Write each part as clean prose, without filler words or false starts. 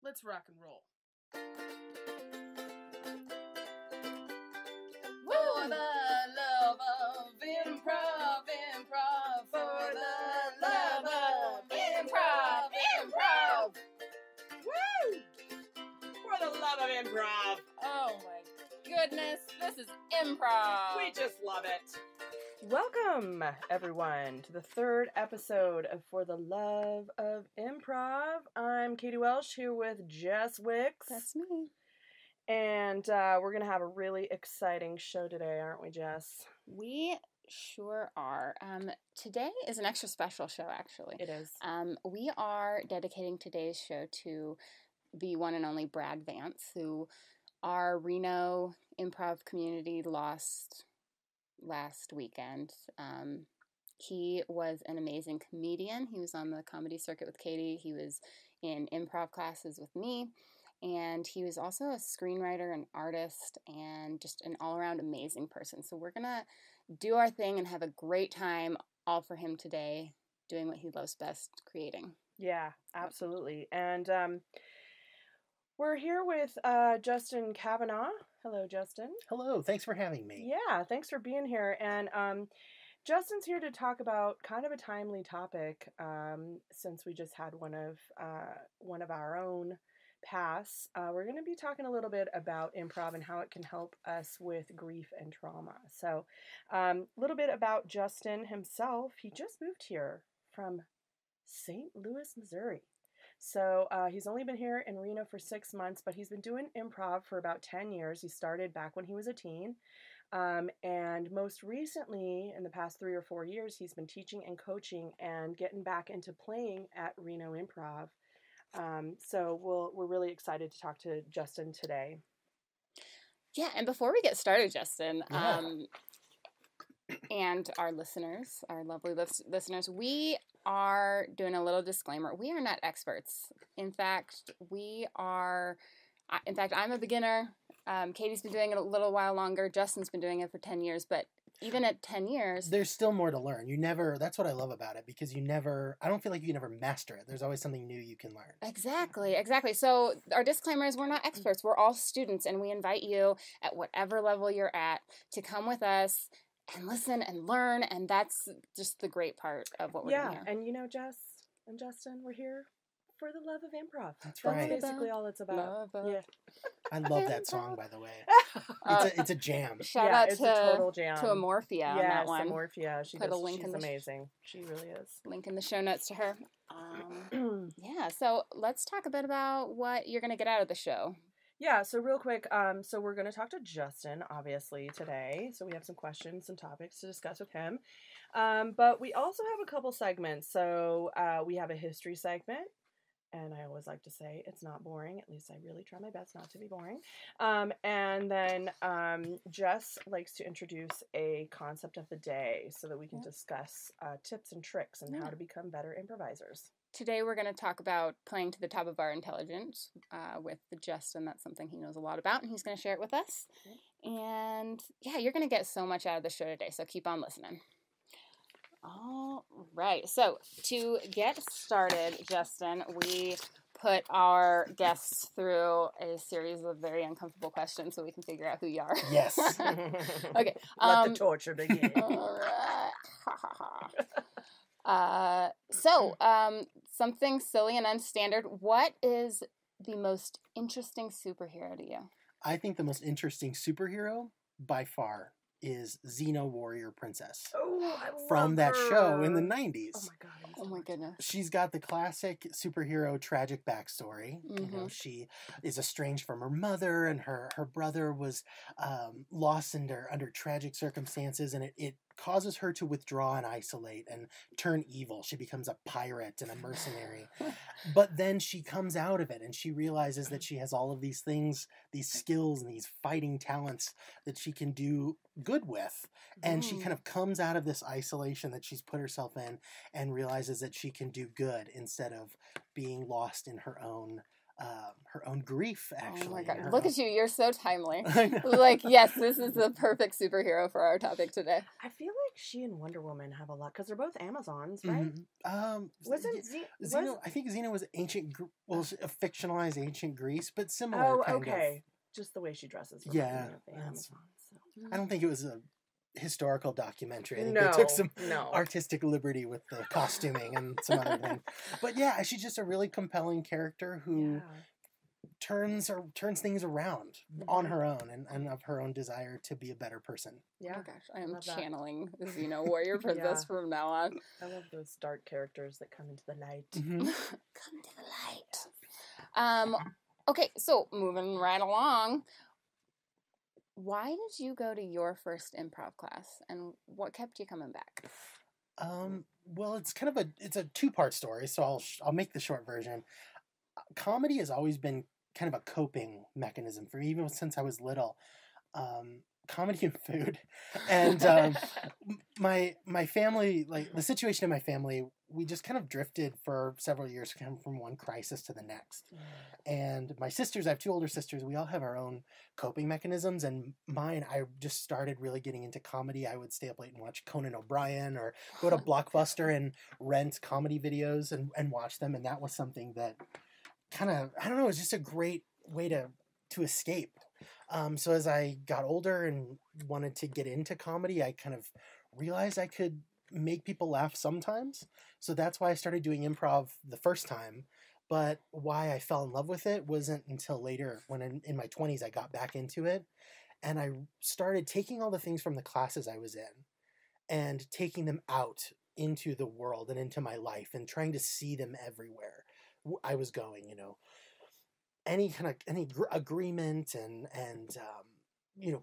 Let's rock and roll. For the love of improv, improv. For the love of improv, improv. Woo! For the love of improv. Oh my goodness, this is improv. We just love it. Welcome, everyone, to the third episode of For the Love of Improv. I'm Katie Welsh here with Jess Wicks. That's me. And we're going to have a really exciting show today, aren't we, Jess? We sure are. Today is an extra special show, actually. It is. We are dedicating today's show to the one and only Brad Vance, who our Reno improv community lost last weekend. He was an amazing comedian. He was on the comedy circuit with Katie. He was in improv classes with me. And he was also a screenwriter, an artist, and just an all-around amazing person. So we're going to do our thing and have a great time all for him today, doing what he loves best, creating. Yeah, absolutely. And we're here with Justin Kavanagh. Hello, Justin. Hello, thanks for having me. Yeah, thanks for being here. And Justin's here to talk about kind of a timely topic, since we just had one of our own pass. We're going to be talking a little bit about improv and how it can help us with grief and trauma. So a little bit about Justin himself. He just moved here from St. Louis, Missouri. So he's only been here in Reno for 6 months, but he's been doing improv for about 10 years. He started back when he was a teen. And most recently, in the past 3 or 4 years, he's been teaching and coaching and getting back into playing at Reno Improv. So we're really excited to talk to Justin today. Yeah, and before we get started, Justin, and our listeners, our lovely listeners, we are doing a little disclaimer. We are not experts. In fact, I'm a beginner. Katie's been doing it a little while longer. Justin's been doing it for 10 years, but even at 10 years... There's still more to learn. That's what I love about it, because I don't feel like you never master it. There's always something new you can learn. Exactly. So our disclaimer is we're not experts. We're all students, and we invite you at whatever level you're at to come with us and listen and learn, and that's just the great part of what we're doing here. Yeah, and Jess and Justin, we're here for the love of improv. That's right. That's basically all it's about. Yeah. I love that song, by the way. It's a jam. Shout out it's a total jam. to Amorphia on that one. Yes, Amorphia. She's amazing. She really is. Link in the show notes to her. Yeah, so let's talk a bit about what you're going to get out of the show. Yeah, so real quick, so we're going to talk to Justin, obviously, today. So we have some questions, some topics to discuss with him. But we also have a couple segments. So we have a history segment. And I always like to say it's not boring. At least I really try my best not to be boring. And then Jess likes to introduce a concept of the day so that we can discuss tips and tricks and how to become better improvisers. Today we're going to talk about playing to the top of our intelligence with Justin. That's something he knows a lot about, and he's going to share it with us. And yeah, you're going to get so much out of the show today, so keep on listening. All right. So to get started, Justin, we put our guests through a series of very uncomfortable questions so we can figure out who you are. Yes. Okay. Let the torture begin. All right. So something silly and unstandard. What is the most interesting superhero to you? I think the most interesting superhero, by far, is Xena Warrior Princess. Oh, I love from that her. show in the 90s. Oh my god. Oh my goodness. She's got the classic superhero tragic backstory. Mm-hmm. She is estranged from her mother, and her brother was lost under tragic circumstances, and it causes her to withdraw and isolate and turn evil. She becomes a pirate and a mercenary. But then she comes out of it, and she realizes that she has all of these things, these skills and these fighting talents that she can do good with. And she kind of comes out of this isolation that she's put herself in and realizes that she can do good instead of being lost in her own grief, actually. Oh my God. Look at you. You're so timely. I know. Like, yes, this is the perfect superhero for our topic today. I feel like she and Wonder Woman have a lot because they're both Amazons, right? Wasn't Xena? I think Xena was a fictionalized ancient Greece, but similar. Oh, kind okay. Of. Just the way she dresses. Yeah, the Amazons. So. I don't think it was a historical documentary. I think No, they took some no. artistic liberty with the costuming and some other things. But yeah, she's just a really compelling character who turns things around on her own and of her own desire to be a better person. Yeah. Oh my gosh, I am channeling the Xena warrior princess from now on. I love those dark characters that come into the light. Come to the light. Okay, so moving right along. Why did you go to your first improv class, and what kept you coming back? Well, it's a two-part story, so I'll make the short version. Comedy has always been kind of a coping mechanism for me, even since I was little. Comedy and food, and my family, like the situation in my family, we just kind of drifted for several years, kind of from one crisis to the next. And my sisters, I have two older sisters, we all have our own coping mechanisms, and mine, I just started really getting into comedy. I would stay up late and watch Conan O'Brien or go to Blockbuster and rent comedy videos and watch them, and that was something that kind of, I don't know, it was just a great way to escape. So as I got older and wanted to get into comedy, I kind of realized I could make people laugh sometimes. So that's why I started doing improv the first time. But why I fell in love with it wasn't until later, when in my 20s I got back into it. And I started taking all the things from the classes I was in and taking them out into the world and into my life and trying to see them everywhere I was going, any agreement and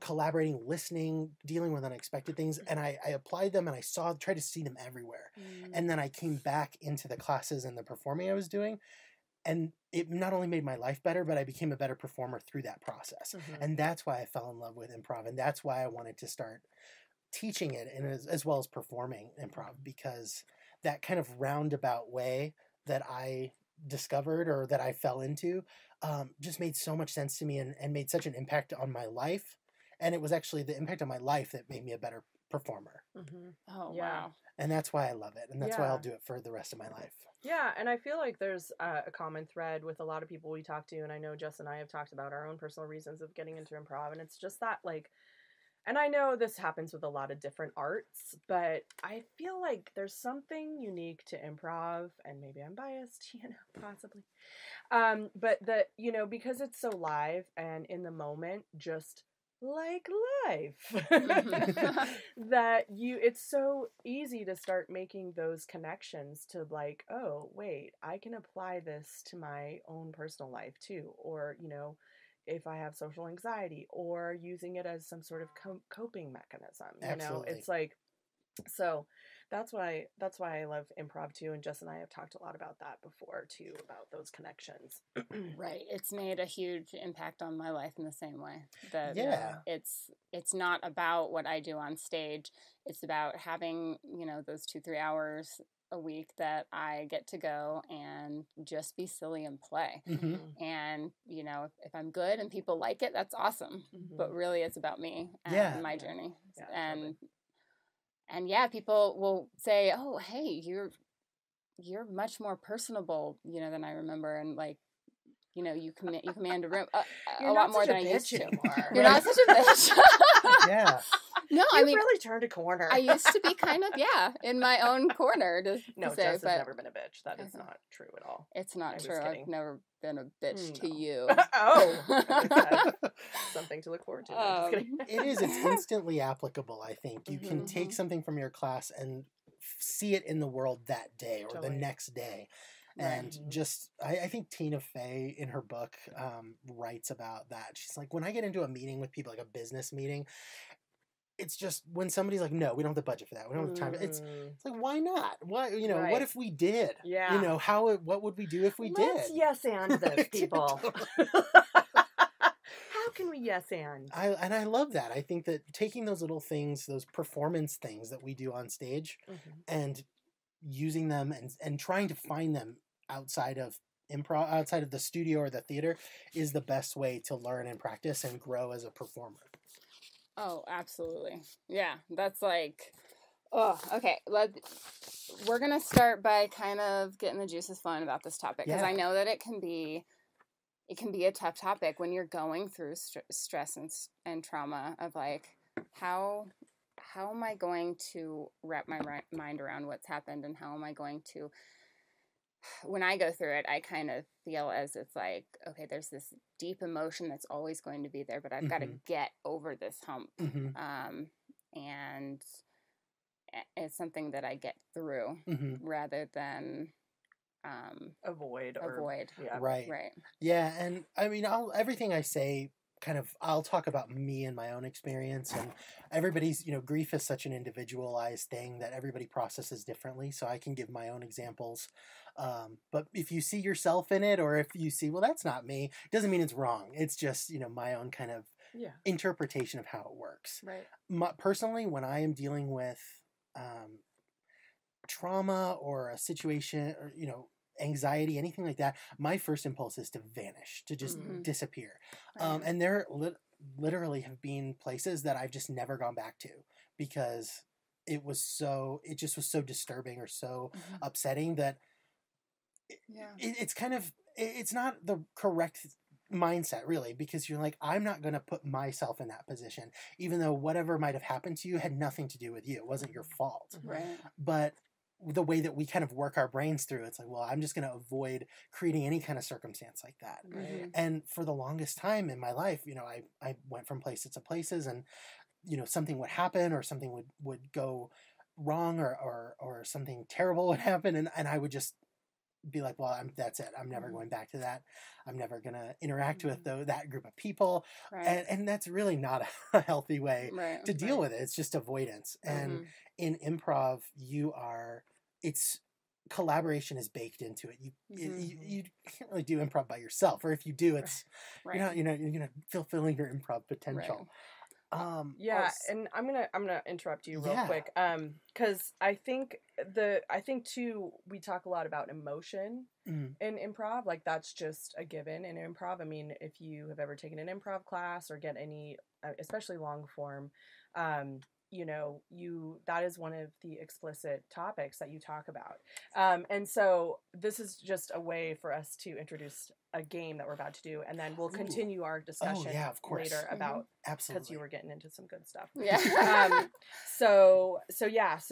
collaborating, listening, dealing with unexpected things. And I applied them and tried to see them everywhere. And then I came back into the classes and the performing I was doing. And it not only made my life better, but I became a better performer through that process. And that's why I fell in love with improv. And that's why I wanted to start teaching it as well as performing improv, because that kind of roundabout way that I discovered or that I fell into just made so much sense to me and made such an impact on my life. And it was actually the impact on my life that made me a better performer. Oh, wow. And that's why I love it. And that's why I'll do it for the rest of my life. Yeah, and I feel like there's a common thread with a lot of people we talk to, and I know Jess and I have talked about our own personal reasons of getting into improv, and it's just that, like, and I know this happens with a lot of different arts, but I feel like there's something unique to improv, and maybe I'm biased, possibly. But because it's so live and in the moment, just like life, that it's so easy to start making those connections to like, oh, wait, I can apply this to my own personal life too. Or, if I have social anxiety, or using it as some sort of coping mechanism, Absolutely. It's like, so that's why I love improv too. And Jess and I have talked a lot about that before too, about those connections. Right. It's made a huge impact on my life in the same way. It's not about what I do on stage. It's about having, those 2-3 hours a week that I get to go and just be silly and play. And, if I'm good and people like it, that's awesome. But really it's about me and my journey. And people will say, "Oh, hey, you're much more personable, than I remember," and like, you command a room a lot more than I used to. You're not such a bitch. Yeah. No, You've really turned a corner. I used to be kind of in my own corner. No, Jess has never been a bitch. That is not true at all. It's not true. I've never been a bitch to you. Oh, something to look forward to. No, it is. It's instantly applicable. I think you can take something from your class and see it in the world that day or the next day. And I think Tina Fey in her book writes about that. She's like, when I get into a meeting with people, like a business meeting, it's just when somebody's like, no, we don't have the budget for that. We don't have the time. It's like, why not? What, what if we did? Yeah. What would we do if we did? Yes, and those people. How can we yes and? I love that. I think that taking those little things, those performance things that we do on stage and using them and trying to find them outside of improv, outside of the studio or the theater, is the best way to learn and practice and grow as a performer. Oh, absolutely. Yeah, that's like Oh, okay. We're going to start by kind of getting the juices flowing about this topic, because Yeah. I know that it can be a tough topic when you're going through stress and trauma of like, how am I going to wrap my mind around what's happened, and how am I going to, when I go through it, I kind of feel as it's like, okay, there's this deep emotion that's always going to be there, but I've got to get over this hump. And it's something that I get through rather than avoid. Yeah. Right. Right. Yeah, and I mean, everything I say I'll talk about me and my own experience, and everybody's, grief is such an individualized thing that everybody processes differently, so I can give my own examples. But if you see yourself in it, or if you see, well, that's not me, doesn't mean it's wrong. It's just, my own kind of interpretation of how it works. Right. Personally, when I am dealing with trauma or a situation, or, anxiety, anything like that, my first impulse is to vanish, to just disappear. Right. And there literally have been places that I've just never gone back to, because it just was so disturbing or so upsetting that it's not the correct mindset, really, because you're like, I'm not going to put myself in that position, even though whatever might have happened to you had nothing to do with you. It wasn't your fault. Right. But the way that we kind of work our brains through, it's like, well, I'm just going to avoid creating any kind of circumstance like that. Right. And for the longest time in my life, I went from places to places, and, something would happen, or something would go wrong, or something terrible would happen. And I would just be like, well, that's it. I'm never going back to that. I'm never going to interact with that group of people. Right. And that's really not a healthy way to deal with it. It's just avoidance. And in improv, it's collaboration is baked into it. You can't really do improv by yourself, or if you do, it's you're not fulfilling your improv potential. And I'm gonna interrupt you real quick, because I think too, we talk a lot about emotion in improv. Like, that's just a given in improv. I mean, if you have ever taken an improv class or get any, especially long form, that is one of the explicit topics that you talk about. And so this is just a way for us to introduce a game that we're about to do, and then we'll continue our discussion later about, because you were getting into some good stuff. So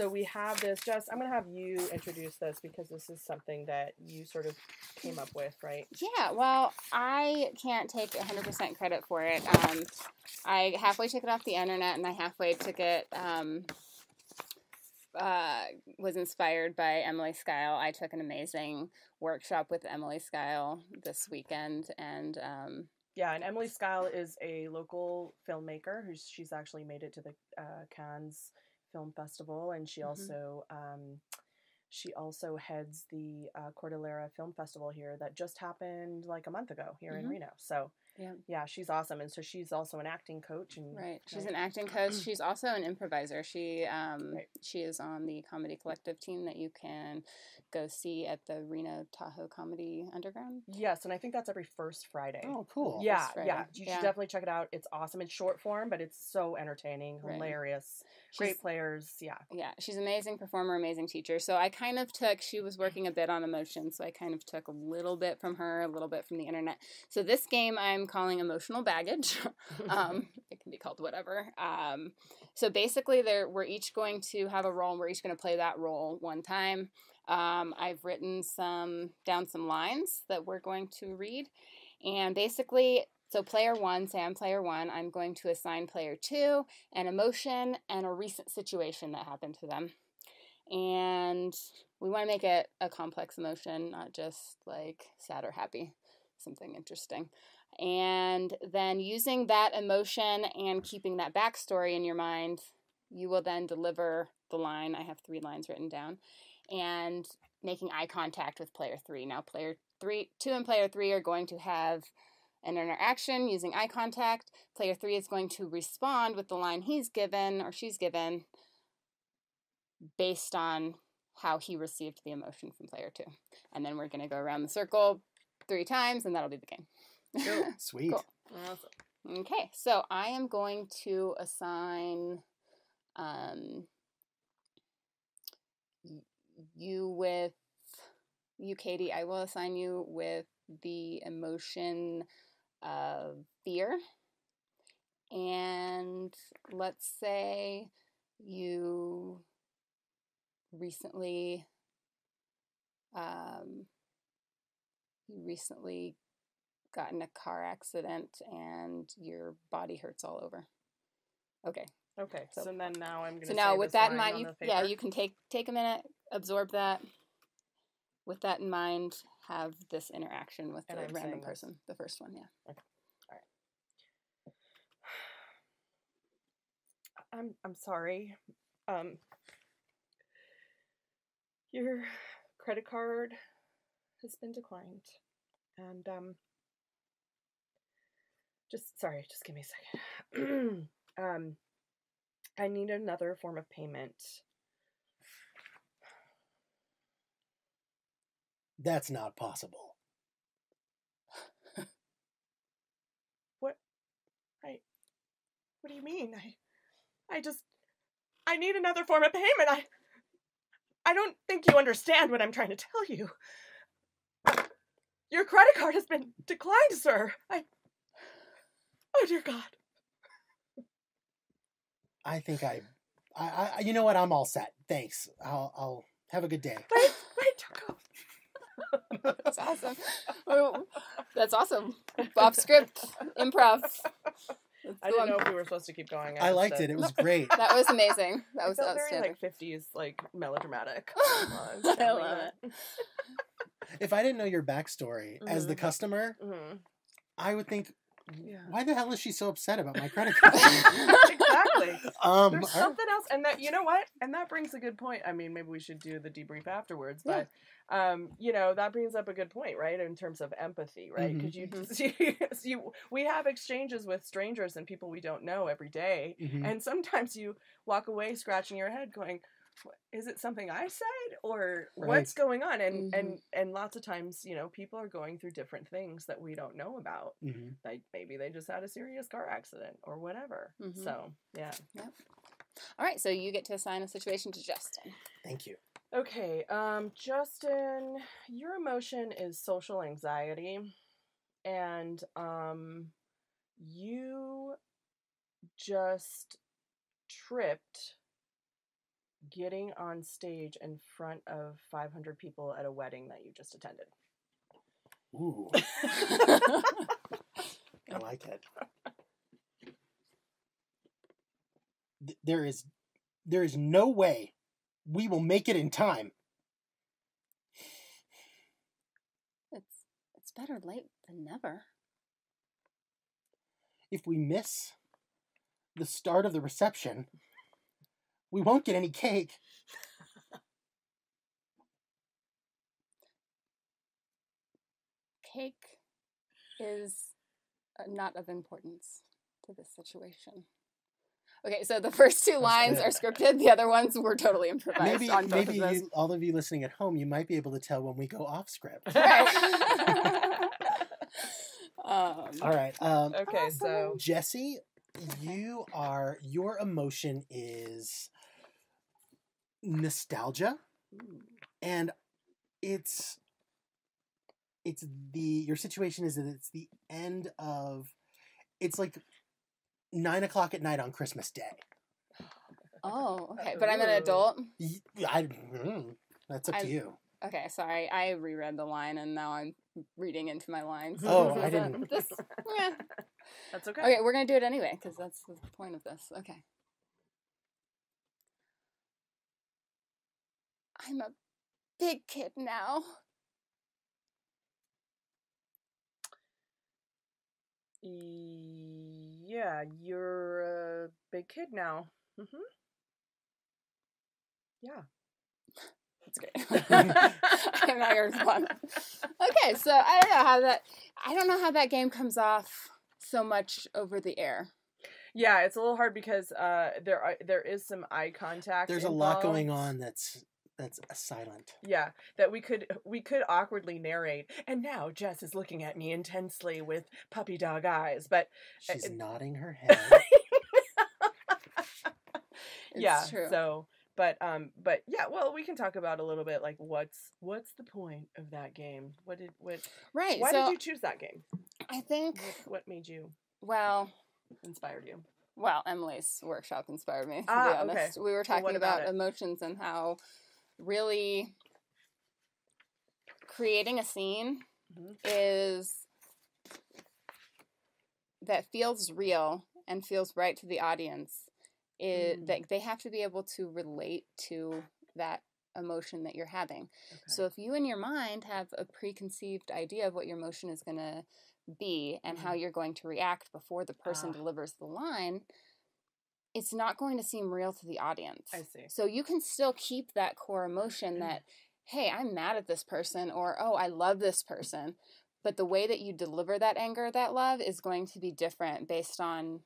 we have this. Just, I'm going to have you introduce this, because this is something that you sort of came up with, right? Yeah, well, I can't take 100% credit for it. I halfway took it off the internet, and I halfway took it, was inspired by Emily Skyle. I took an amazing workshop with Emily Skyle this weekend, and and Emily Skyle is a local filmmaker she's actually made it to the Cannes Film Festival, and she also heads the Cordillera Film Festival here that just happened like a month ago here in Reno. So yeah, she's awesome. And so she's also an acting coach. She's an acting coach. She's also an improviser. She is on the comedy collective team that you can go see at the Reno Tahoe Comedy Underground. Yes, and I think that's every first Friday. Oh, cool. Yeah. You should definitely check it out. It's awesome. It's short form, but it's so entertaining, hilarious. Great players. Yeah, she's an amazing performer, amazing teacher. So I kind of she was working a bit on emotion, so I kind of took a little bit from her, a little bit from the internet. So this game I'm calling Emotional Baggage. It can be called whatever. So basically we're each going to have a role, and we're each going to play that role one time. I've written down some lines that we're going to read, and basically, so player one, say I'm player one, I'm going to assign player two an emotion and a recent situation that happened to them. And we want to make it a complex emotion, not just like sad or happy, something interesting. And then using that emotion and keeping that backstory in your mind, you will then deliver the line. I have 3 lines written down, and making eye contact with player 3. Now player 2 and player 3 are going to have an interaction using eye contact. Player 3 is going to respond with the line he's given or she's given based on how he received the emotion from player 2. And then we're going to go around the circle 3 times, and that'll be the game. Cool. Sweet. Cool. Awesome. Okay, so I am going to assign you, Katie, I will assign you with the emotion of fear. And let's say you recently got in a car accident and your body hurts all over. Okay. Okay. So then now I'm going to So now with that in mind, you can take a minute, absorb that. With that in mind, have this interaction with the random person. The first one, yeah. Okay. All right. I'm sorry. Your credit card has been declined. And just give me a second. I need another form of payment. That's not possible. What do you mean? I need another form of payment. I don't think you understand what I'm trying to tell you. Your credit card has been declined, sir. Oh dear God. I think I you know what? I'm all set. Thanks. I'll have a good day. Wait, don't go. That's awesome. Oh, that's awesome. Off script, improv. I didn't know if we were supposed to keep going. I liked it. It was great. That was amazing. That was Very outstanding. 50s melodramatic. I love it. If I didn't know your backstory as the customer, I would think, why the hell is she so upset about my credit card? Exactly. There's something else, and that, you know what? And that brings a good point. I mean, maybe we should do the debrief afterwards, but that brings up a good point, right? In terms of empathy, right? Because we have exchanges with strangers and people we don't know every day, and sometimes you walk away scratching your head, going, is it something I said, or what's going on? And lots of times, people are going through different things that we don't know about. Like maybe they just had a serious car accident or whatever. So, yeah. Yep. All right. So you get to assign a situation to Justin. Thank you. Okay. Justin, your emotion is social anxiety, and you just tripped getting on stage in front of 500 people at a wedding that you just attended. Ooh. I like it. There is no way we will make it in time. It's better late than never. If we miss the start of the reception, we won't get any cake. Cake is not of importance to this situation. Okay, so the first two lines are scripted. The other ones were totally improvised. Maybe all of you listening at home, you might be able to tell when we go off script. Right. All right. Okay, so Jesse, your emotion is nostalgia, and your situation is that it's the end of, it's like 9:00 at night on Christmas Day. Oh, okay. But I'm an adult? That's up to you. Okay, sorry. I reread the line and now I'm reading into my lines. Oh, I didn't. That's okay. Okay, we're going to do it anyway because that's the point of this. Okay. I'm a big kid now. Yeah, you're a big kid now. Yeah. That's great. I'm not your response. Okay, so I don't know how that game comes off so much over the air. Yeah, it's a little hard because there is some eye contact. There's involved. A lot going on that's silent. Yeah, that we could awkwardly narrate. And now Jess is looking at me intensely with puppy dog eyes, but she's nodding her head. Yeah, true. so But yeah, well, we can talk about a little bit like what's the point of that game? Right. Why so did you choose that game? I think What made you inspired you? Well, Emily's workshop inspired me, to be Okay. honest. We were Well, talking what about about it? emotions and how really creating a scene is that feels real and feels right to the audience. That they have to be able to relate to that emotion that you're having. Okay. So if you in your mind have a preconceived idea of what your emotion is going to be and how you're going to react before the person delivers the line, it's not going to seem real to the audience. I see. So you can still keep that core emotion that, hey, I'm mad at this person, or, oh, I love this person. But the way that you deliver that anger, that love, is going to be different based on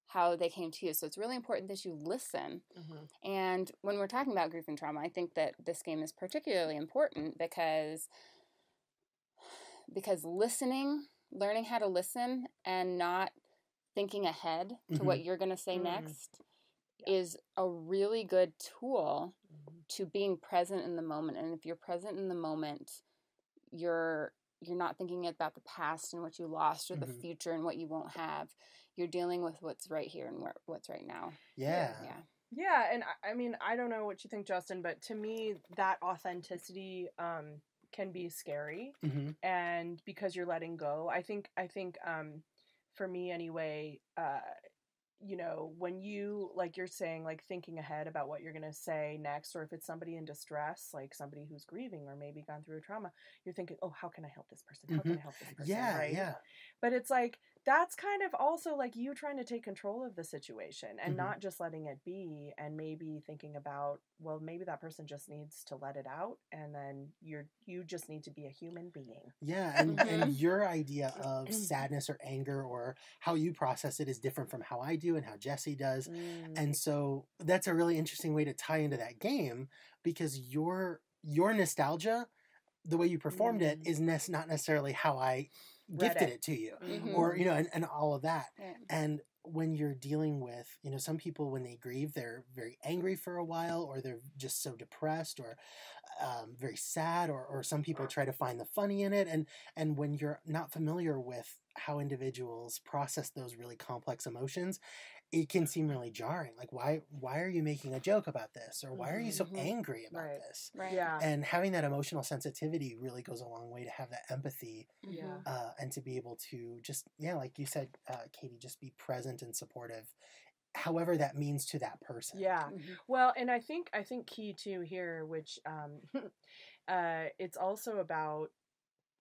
how they came to you. So it's really important that you listen. And when we're talking about grief and trauma, I think that this game is particularly important because listening, learning how to listen and not thinking ahead to what you're going to say next is a really good tool to being present in the moment. And if you're present in the moment, you're not thinking about the past and what you lost or the future and what you won't have. You're dealing with what's right here and what's right now. Yeah. And I mean, I don't know what you think, Justin, but to me, that authenticity can be scary, and because you're letting go. I think for me anyway, you know, when you, like you're saying, like thinking ahead about what you're going to say next, or if it's somebody in distress, like somebody who's grieving or maybe gone through a trauma, you're thinking, oh, how can I help this person? How can I help this person? Yeah, right? yeah. But it's like, that's kind of also like you trying to take control of the situation and not just letting it be, and maybe thinking about, well, maybe that person just needs to let it out, and then you just need to be a human being. Yeah, and your idea of sadness or anger or how you process it is different from how I do and how Jesse does. And so that's a really interesting way to tie into that game, because your nostalgia, the way you performed it, is not necessarily how I gifted it to you, or, you know, and all of that. And when you're dealing with, you know, some people, when they grieve, they're very angry for a while, or they're just so depressed, or very sad, or some people try to find the funny in it. And when you're not familiar with how individuals process those really complex emotions, it can seem really jarring. Like, why are you making a joke about this? Or why are you so angry about this? Right. Yeah. And having that emotional sensitivity really goes a long way to have that empathy, and to be able to just, like you said, Katie, just be present and supportive, however that means to that person. Yeah. Well, and I think key too here, which it's also about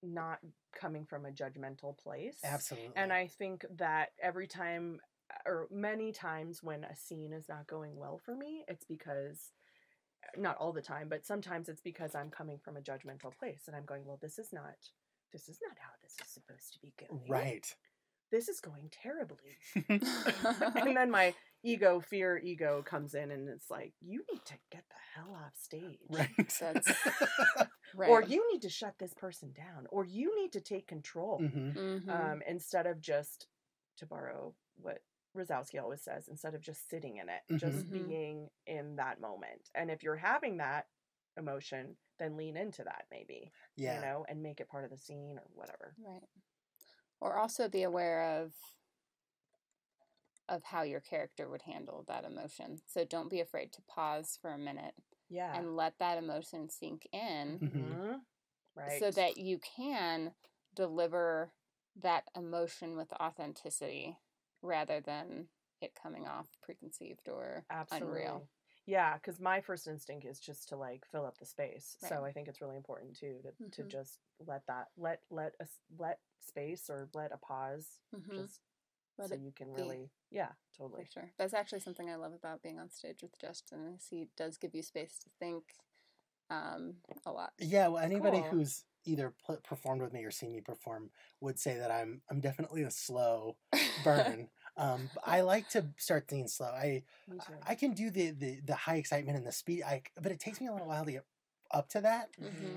not coming from a judgmental place. Absolutely. And I think that every time, or many times, when a scene is not going well for me, it's because, not all the time, but sometimes it's because I'm coming from a judgmental place, and I'm going, well, this is not how this is supposed to be going. Right. This is going terribly. And then my fear ego comes in, and it's like, you need to get the hell off stage. Right. Right. Or you need to shut this person down, or you need to take control, instead of just, to borrow what Rosowski always says, instead of just sitting in it, just being in that moment. And if you're having that emotion, then lean into that, maybe, you know, and make it part of the scene or whatever. Right. Or also be aware of how your character would handle that emotion. So don't be afraid to pause for a minute. Yeah. And let that emotion sink in. Right. So that you can deliver that emotion with authenticity rather than it coming off preconceived or unreal. Yeah, because my first instinct is just to like fill up the space. Right. So I think it's really important too to just let space, or let a pause, just so you can really, totally. For sure. That's actually something I love about being on stage with Justin, is he does give you space to think a lot. Yeah, well, anybody who's either performed with me or seen me perform would say that I'm definitely a slow burn. I like to start things slow. I can do the high excitement and the speed, but it takes me a little while to get up to that.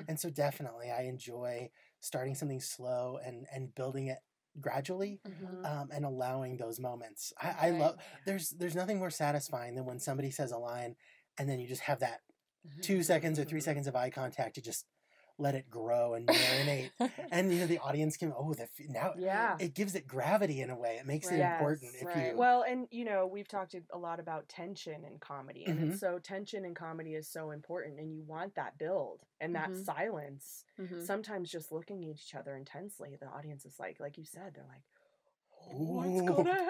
And so definitely I enjoy starting something slow and building it gradually, and allowing those moments. I love, there's nothing more satisfying than when somebody says a line and then you just have that 2 seconds or 3 seconds of eye contact to just let it grow and marinate. And the audience can now it gives it gravity in a way. It makes it important if you well, and we've talked a lot about tension in comedy, and so tension in comedy is so important, and you want that build and that silence. Sometimes just looking at each other intensely, the audience is like you said, they're like, what's gonna happen?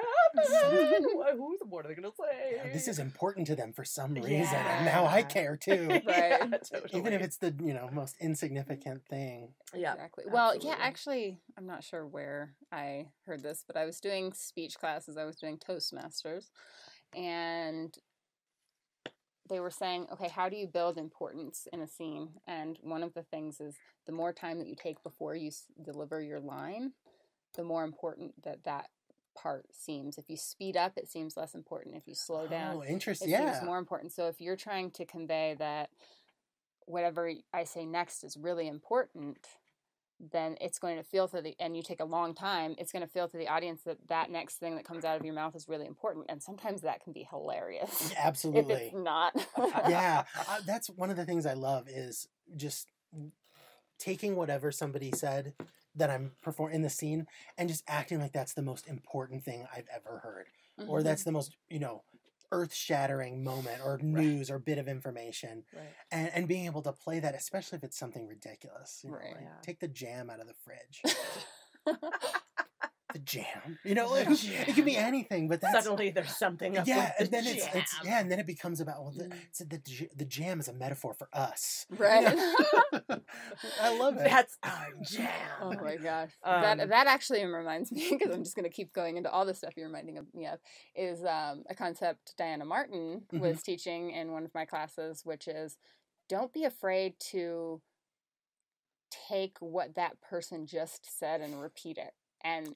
What are they gonna say? Yeah, this is important to them for some reason, and now I care too. Right. Totally. Even if it's the most insignificant thing. Yeah, exactly. Well, actually, I'm not sure where I heard this, but I was doing speech classes. I was doing Toastmasters, and they were saying, okay, how do you build importance in a scene? And one of the things is the more time that you take before you deliver your line, the more important that part seems. If you speed up, it seems less important. If you slow down, it seems more important. So if you're trying to convey that whatever I say next is really important, then it's going to feel and you take a long time, it's going to feel to the audience that next thing that comes out of your mouth is really important. And sometimes that can be hilarious. Absolutely. If it's not. Yeah. That's one of the things I love is just taking whatever somebody said that I'm performing in the scene and just acting like that's the most important thing I've ever heard. Or that's the most, earth-shattering moment or news or bit of information. Right. And being able to play that, especially if it's something ridiculous. Take the jam out of the fridge. The jam. It could be anything, but that's... Suddenly there's something up with and then jam. and then it becomes about, the jam is a metaphor for us. Right. I love it. That's our jam. Oh my gosh. That actually reminds me, because I'm just going to keep going into all the stuff you're reminding me of, is a concept Diana Martin was teaching in one of my classes, which is don't be afraid to take what that person just said and repeat it. And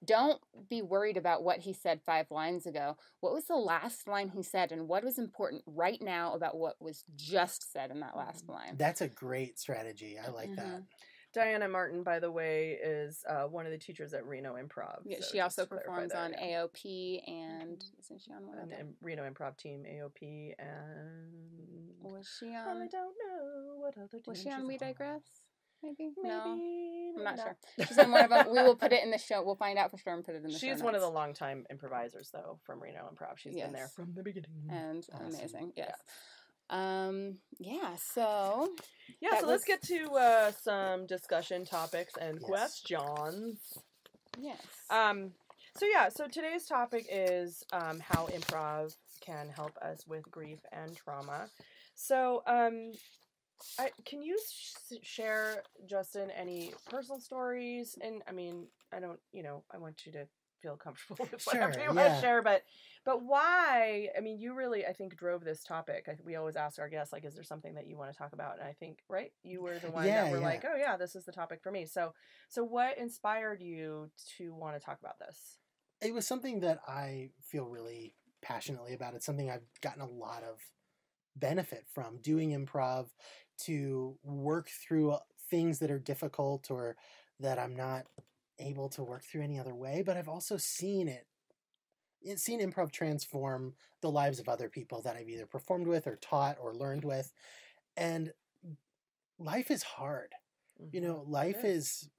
don't be worried about what he said 5 lines ago. What was the last line he said, and what was important right now about what was just said in that last line? That's a great strategy. I like that. Diana Martin, by the way, is one of the teachers at Reno Improv. Yeah, so she also performs on AOP, and isn't she on one of them? Reno Improv team, AOP, and was she on? I don't know what other. Was she on We Digress? Maybe. No, I'm not no. sure. She's in one of them. We will put it in the show. We'll find out for sure and put it in the show. She's one of the longtime improvisers, though, from Reno Improv. She's been there from the beginning. And amazing. Yes. So let's get to some discussion topics and questions. Yes. So today's topic is how improv can help us with grief and trauma. So, can you share, Justin, any personal stories? And I mean, I don't, I want you to feel comfortable with whatever you want to share, but why? I mean, you really, I think, drove this topic. We always ask our guests, like, is there something that you want to talk about? And I think, right, you were the one that were like, oh yeah, this is the topic for me. So what inspired you to want to talk about this? It was something that I feel really passionately about. It's something I've gotten a lot of benefit from doing improv, to work through things that are difficult or that I'm not able to work through any other way. But I've also seen improv transform the lives of other people that I've either performed with or taught or learned with. And life is hard. Life is,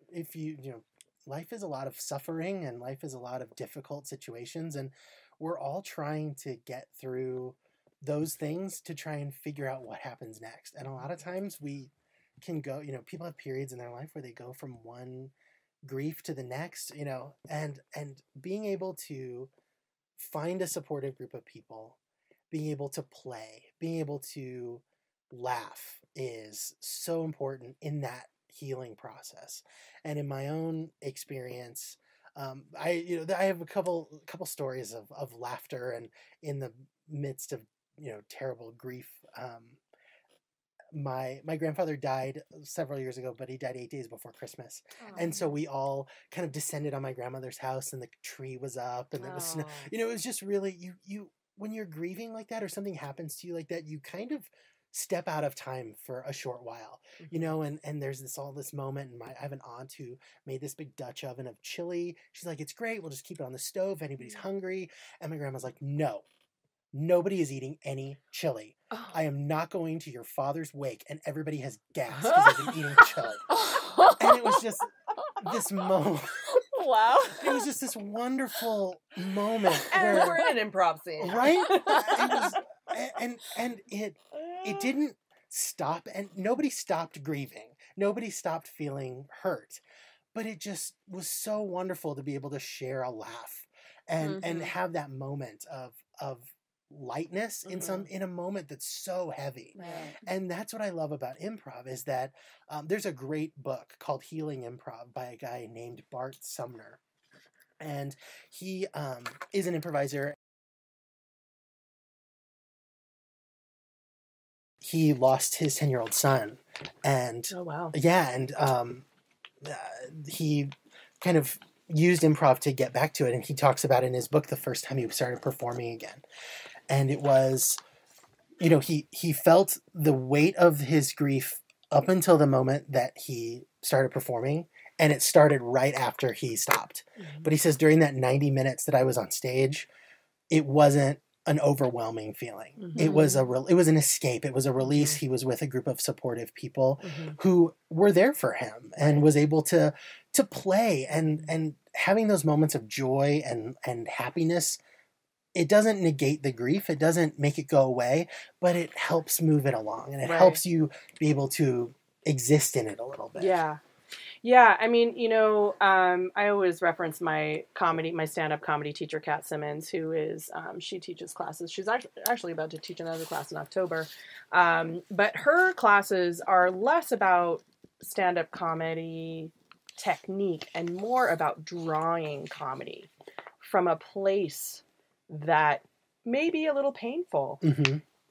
life is a lot of suffering, and life is a lot of difficult situations. And we're all trying to get through those things to try and figure out what happens next. And a lot of times we can go, people have periods in their life where they go from one grief to the next, and being able to find a supportive group of people, being able to play, being able to laugh is so important in that healing process. And in my own experience, I have a couple stories of laughter, and in the midst of terrible grief. My grandfather died several years ago, but he died 8 days before Christmas. And so we all kind of descended on my grandmother's house, and the tree was up, and there was snow. It was just really, you when you're grieving like that, or something happens to you like that, you kind of step out of time for a short while, and there's this moment, and I have an aunt who made this big Dutch oven of chili. She's like, it's great, we'll just keep it on the stove if anybody's hungry. And my grandma's like, no, nobody is eating any chili. Oh. I am not going to your father's wake, and everybody has gas because they've been eating chili. And it was just this moment. Wow. It was just this wonderful moment And where, we're in an improv scene. right? It was, and it didn't stop, and nobody stopped grieving. Nobody stopped feeling hurt. But it just was so wonderful to be able to share a laugh and have that moment of lightness in a moment that's so heavy. Right. And that's what I love about improv is that there's a great book called Healing Improv by a guy named Bart Sumner. And he is an improviser. He lost his 10-year-old son. And oh, wow. yeah, and he kind of used improv to get back to it. And he talks about in his book the first time he started performing again. And it was, he felt the weight of his grief up until the moment that he started performing. And it started right after he stopped. Mm-hmm. But he says during that 90 minutes that I was on stage, it wasn't an overwhelming feeling. Mm-hmm. It was an escape. It was a release. Mm-hmm. He was with a group of supportive people who were there for him and was able to play and having those moments of joy and happiness. It doesn't negate the grief. It doesn't make it go away, but it helps move it along and it helps you be able to exist in it a little bit. Yeah. Yeah, I mean, I always reference my stand-up comedy teacher, Kat Simmons, who is, she teaches classes. She's actually about to teach another class in October. But her classes are less about stand-up comedy technique and more about drawing comedy from a place that may be a little painful,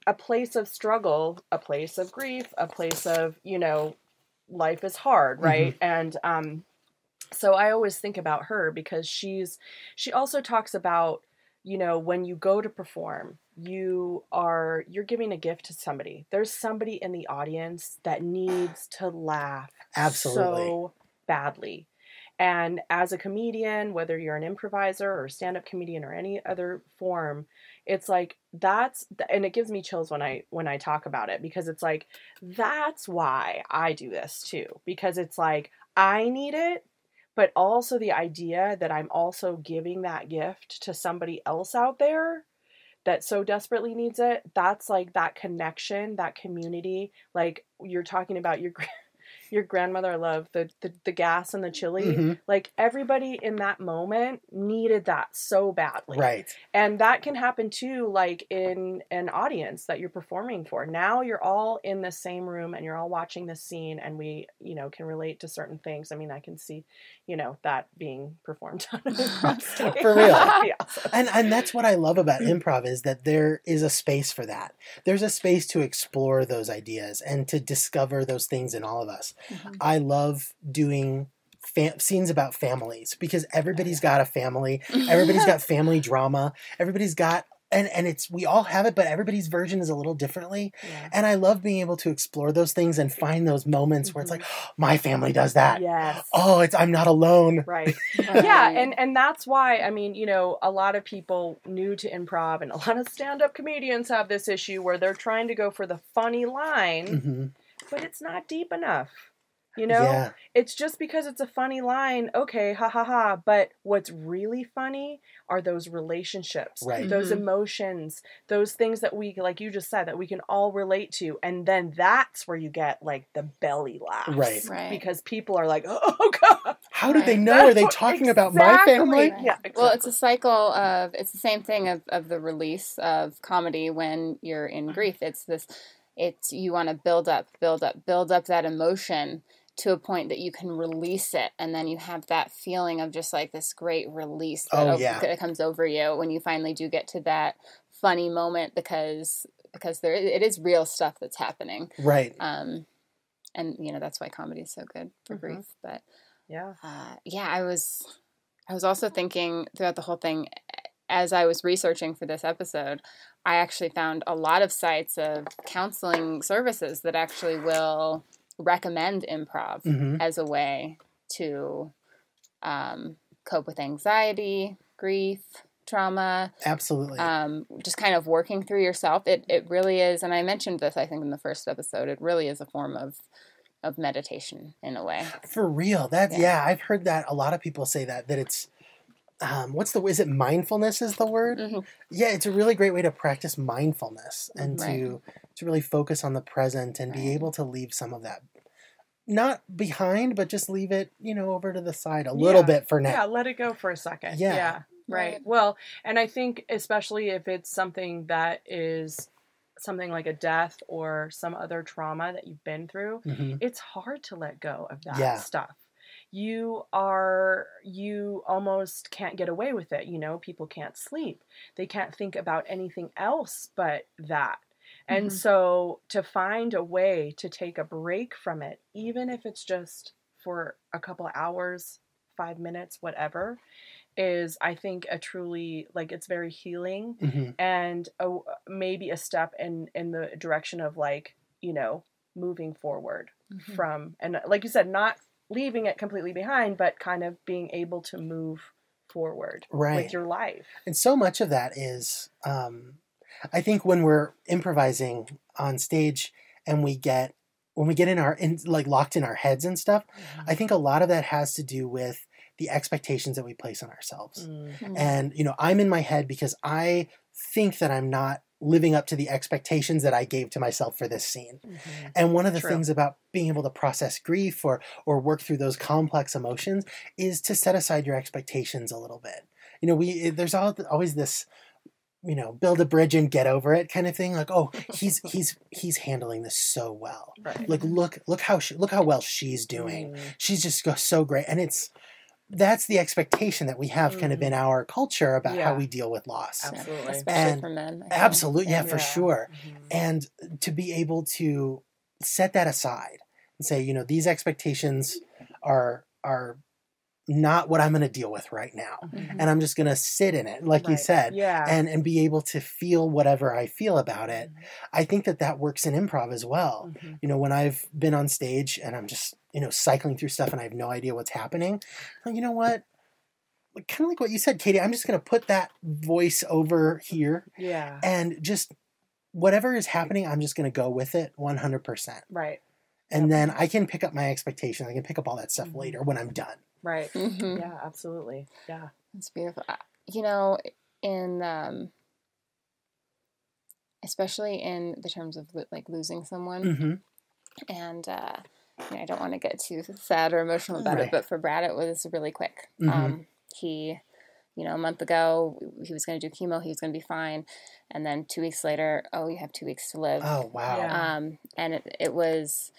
a place of struggle, a place of grief, a place of, life is hard, right? And so I always think about her because she also talks about, when you go to perform, you're giving a gift to somebody. There's somebody in the audience that needs to laugh so badly. And as a comedian, whether you're an improviser or stand-up comedian or any other form, it's like and it gives me chills when I talk about it because it's like, that's why I do this too. Because it's like, I need it, but also the idea that I'm also giving that gift to somebody else out there that so desperately needs it. That's like that connection, that community, like you're talking about your grandmother. I love the gas and the chili. Like everybody in that moment needed that so badly. Right. And that can happen too, like in an audience that you're performing for. Now you're all in the same room and you're all watching this scene and we, can relate to certain things. I mean, I can see, that being performed on an improv stage. For real. Yeah. And that's what I love about improv is that there is a space for that. There's a space to explore those ideas and to discover those things in all of us. I love doing scenes about families because everybody's got a family. Everybody's got family drama. Everybody's got, and we all have it, but everybody's version is a little differently. Yeah. And I love being able to explore those things and find those moments where it's like, oh, my family does that. Yes. Oh, I'm not alone. Right. Yeah. And that's why, I mean, a lot of people new to improv and a lot of stand-up comedians have this issue where they're trying to go for the funny line, but it's not deep enough. Yeah. It's just because it's a funny line. Okay, ha ha ha. But what's really funny are those relationships, right. Those emotions, those things that we, like you just said, that we can all relate to. And then that's where you get like the belly laughs. Right. Because people are like, oh God. How did they know? Are they talking about my family? Right. Yeah, exactly. Well, it's a cycle it's the same thing of the release of comedy when you're in grief. You want to build up that emotion to a point that you can release it, and then you have that feeling of just like this great release that comes over you when you finally do get to that funny moment because it is real stuff that's happening, right? And that's why comedy is so good for grief. But yeah, I was also thinking throughout the whole thing as I was researching for this episode, I actually found a lot of sites of counseling services that actually will recommend improv as a way to cope with anxiety, grief, trauma. Absolutely. Just kind of working through yourself. It really is, and I mentioned this, I think, in the first episode, it really is a form of meditation in a way. For real. Yeah, I've heard that a lot of people say that it's, is it mindfulness is the word? Mm-hmm. Yeah, it's a really great way to practice mindfulness and Right. to really focus on the present and be able to leave some of that, not behind, but just leave it, over to the side a little bit for now. Yeah, let it go for a second. Yeah. Right. Well, and I think especially if it's something that is something like a death or some other trauma that you've been through, Mm-hmm. it's hard to let go of that stuff. You almost can't get away with it. People can't sleep. They can't think about anything else but that. And so to find a way to take a break from it, even if it's just for a couple of hours, 5 minutes, whatever, is, I think, a truly, it's very healing and maybe a step in the direction of moving forward from, and like you said, not leaving it completely behind, but kind of being able to move forward with your life. And so much of that is, I think when we're improvising on stage and when we get locked in our heads and stuff, I think a lot of that has to do with the expectations that we place on ourselves. And, I'm in my head because I think that I'm not living up to the expectations that I gave to myself for this scene. And one of the things about being able to process grief or work through those complex emotions is to set aside your expectations a little bit. There's always this, build a bridge and get over it kind of thing. Like, oh, he's handling this so well. Right. Like, look how well she's doing. She's just so great. And that's the expectation that we have kind of in our culture about how we deal with loss. Absolutely. Especially for men. Absolutely. Yeah, for sure. And to be able to set that aside and say, these expectations are not what I'm going to deal with right now. And I'm just going to sit in it, like you said, and be able to feel whatever I feel about it. I think that works in improv as well. When I've been on stage and I'm just, cycling through stuff and I have no idea what's happening, you know what? Kind of like what you said, Katie, I'm just going to put that voice over here. Yeah. And just whatever is happening, I'm just going to go with it 100%. Right. And then I can pick up my expectations. I can pick up all that stuff later when I'm done. Right. Yeah, absolutely. Yeah. It's beautiful. In especially in the terms of losing someone, and I don't want to get too sad or emotional about it, but for Brad it was really quick. He, a month ago he was going to do chemo, he was going to be fine, and then 2 weeks later, oh, you have 2 weeks to live. Oh wow. Yeah. And it was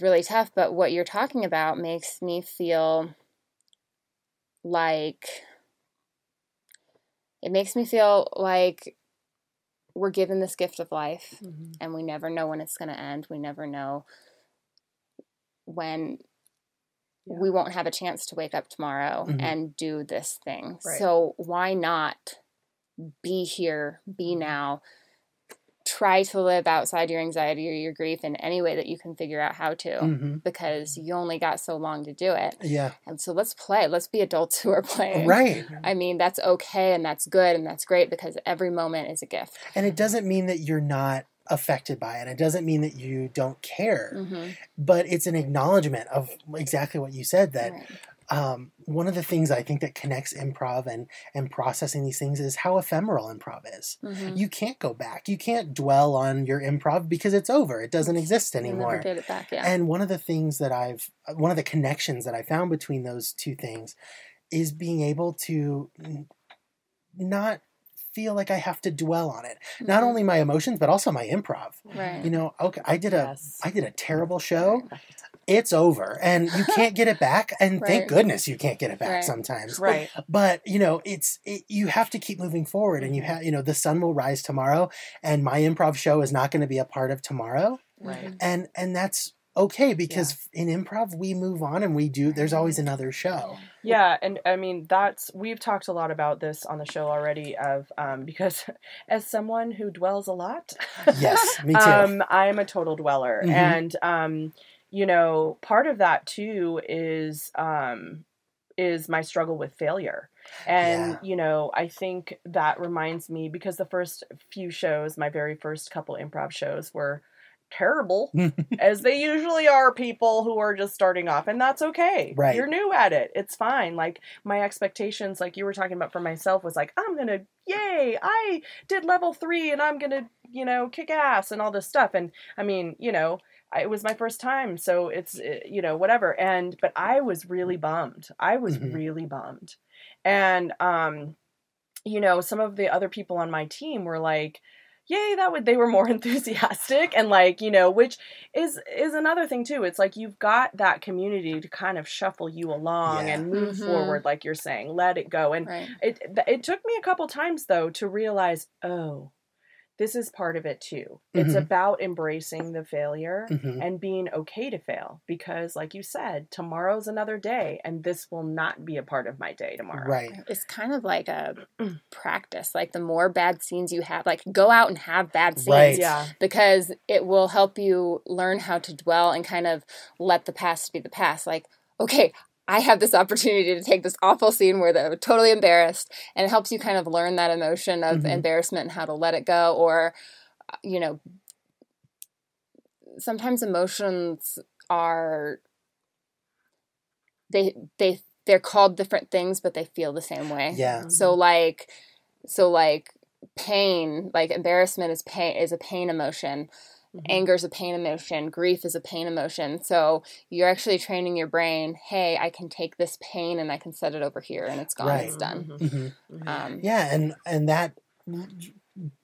really tough, but what you're talking about makes me feel like we're given this gift of life, and we never know when it's going to end. We never know when we won't have a chance to wake up tomorrow and do this thing. Right. So why not be here, be now, try to live outside your anxiety or your grief in any way that you can figure out how to, because you only got so long to do it. Yeah. And so let's play. Let's be adults who are playing. Right. I mean, that's okay and that's good and that's great because every moment is a gift. And it doesn't mean that you're not affected by it. It doesn't mean that you don't care, but it's an acknowledgement of exactly what you said, that one of the things I think that connects improv and processing these things is how ephemeral improv is. You can't go back. You can't dwell on your improv because it's over. It doesn't exist anymore. Never get it back, And one of the connections that I found between those two things is being able to not feel like I have to dwell on it. Not only my emotions, but also my improv. Right. Okay, I did a terrible show. It's over, and you can't get it back. And thank goodness you can't get it back sometimes. Right. But you have to keep moving forward, and you have the sun will rise tomorrow, and my improv show is not going to be a part of tomorrow. Right. And that's okay, because in improv we move on and we do. There's always another show. Yeah, and I mean we've talked a lot about this on the show already. Because as someone who dwells a lot, yes, me too. I am a total dweller, and part of that too is is my struggle with failure. And, I think that reminds me, because the first few shows, my very first couple improv shows, were terrible, as they usually are, people who are just starting off, and that's okay. Right. You're new at it. It's fine. Like, my expectations, like you were talking about for myself, was like, I'm gonna, yay, I did level 3 and I'm gonna, kick ass and all this stuff. And I mean, it was my first time, so it's, whatever. But I was really bummed. Really bummed. And, some of the other people on my team were like, yay, they were more enthusiastic, and like, which is another thing too. It's like, you've got that community to kind of shuffle you along and move forward, like you're saying, let it go. And it took me a couple times though to realize, oh, this is part of it too. It's about embracing the failure and being okay to fail, because like you said, tomorrow's another day, and this will not be a part of my day tomorrow. Right. It's kind of like a practice. Like, the more bad scenes you have, like, go out and have bad scenes. Right. Yeah. Because it will help you learn how to dwell and kind of let the past be the past. Like, okay, I have this opportunity to take this awful scene where they're totally embarrassed, and it helps you kind of learn that emotion of embarrassment and how to let it go. Or, sometimes emotions are, they're called different things, but they feel the same way. Yeah. So like pain, like embarrassment is a pain emotion. Anger is a pain emotion. Grief is a pain emotion. So you're actually training your brain, hey, I can take this pain and I can set it over here, and it's gone, Right. it's done. Yeah, and that,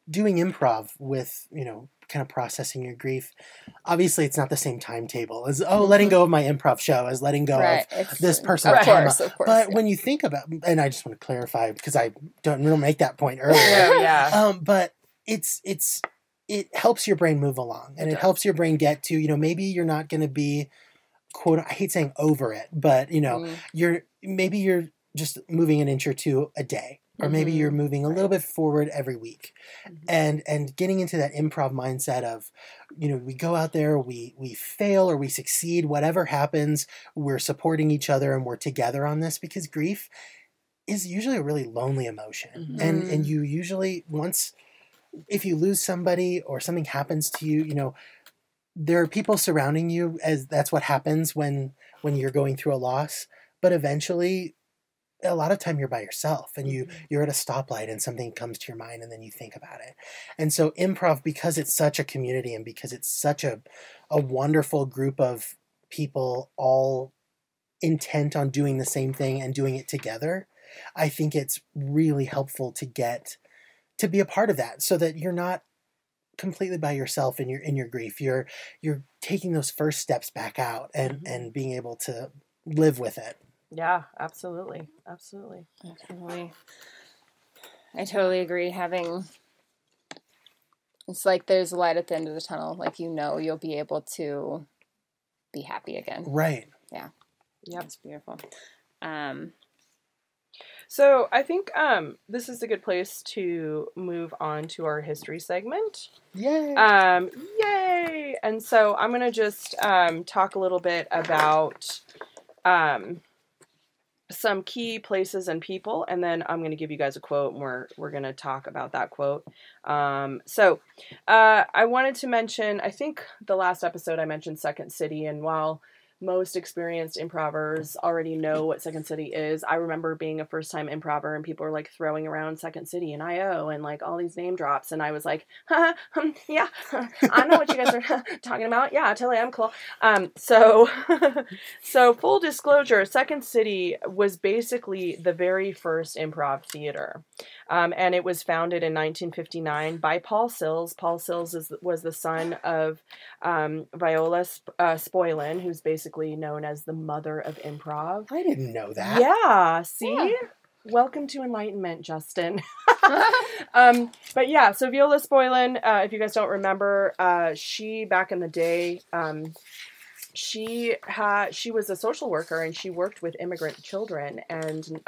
doing improv with, kind of processing your grief, obviously it's not the same timetable as, letting go of my improv show, as letting go of this person. Of course, but when you think about, and I just want to clarify, because I don't make that point earlier. Yeah. But it helps your brain move along, and it helps your brain get to, maybe you're not going to be, quote, I hate saying over it, but you're just moving an inch or two a day, or maybe you're moving a little bit forward every week, and getting into that improv mindset of, we go out there, we fail or we succeed, whatever happens, we're supporting each other and we're together on this, because grief is usually a really lonely emotion, and you usually, if you lose somebody or something happens to you, there are people surrounding you, as that's what happens when you're going through a loss. But eventually, a lot of time you're by yourself, and you're at a stoplight and something comes to your mind, and then you think about it. And so improv, because it's such a community, and because it's such a wonderful group of people all intent on doing the same thing and doing it together, I think it's really helpful to be a part of that, so that you're not completely by yourself in your grief. You're taking those first steps back out and being able to live with it. Yeah, absolutely. I totally agree. It's like there's a light at the end of the tunnel. Like, you'll be able to be happy again. Right. Yeah. Yep. It's beautiful. So I think this is a good place to move on to our history segment. Yay! Yay! And so I'm going to just talk a little bit about some key places and people, and then I'm going to give you guys a quote, and we're going to talk about that quote. So I wanted to mention, I think the last episode I mentioned Second City, and while most experienced improvers already know what Second City is, I remember being a first-time improver, and people were like throwing around Second City and IO and like all these name drops, and I was like, yeah, I know what you guys are talking about. Yeah, totally, I'm cool. So full disclosure, Second City was basically the very first improv theater, and it was founded in 1959 by Paul Sills. Paul Sills was the son of Viola Spoilin, who's basically known as the mother of improv. I didn't know that. Yeah, see? Yeah. Welcome to enlightenment, Justin. But yeah, so Viola Spoilin, if you guys don't remember, she back in the day she was a social worker, and she worked with immigrant children, and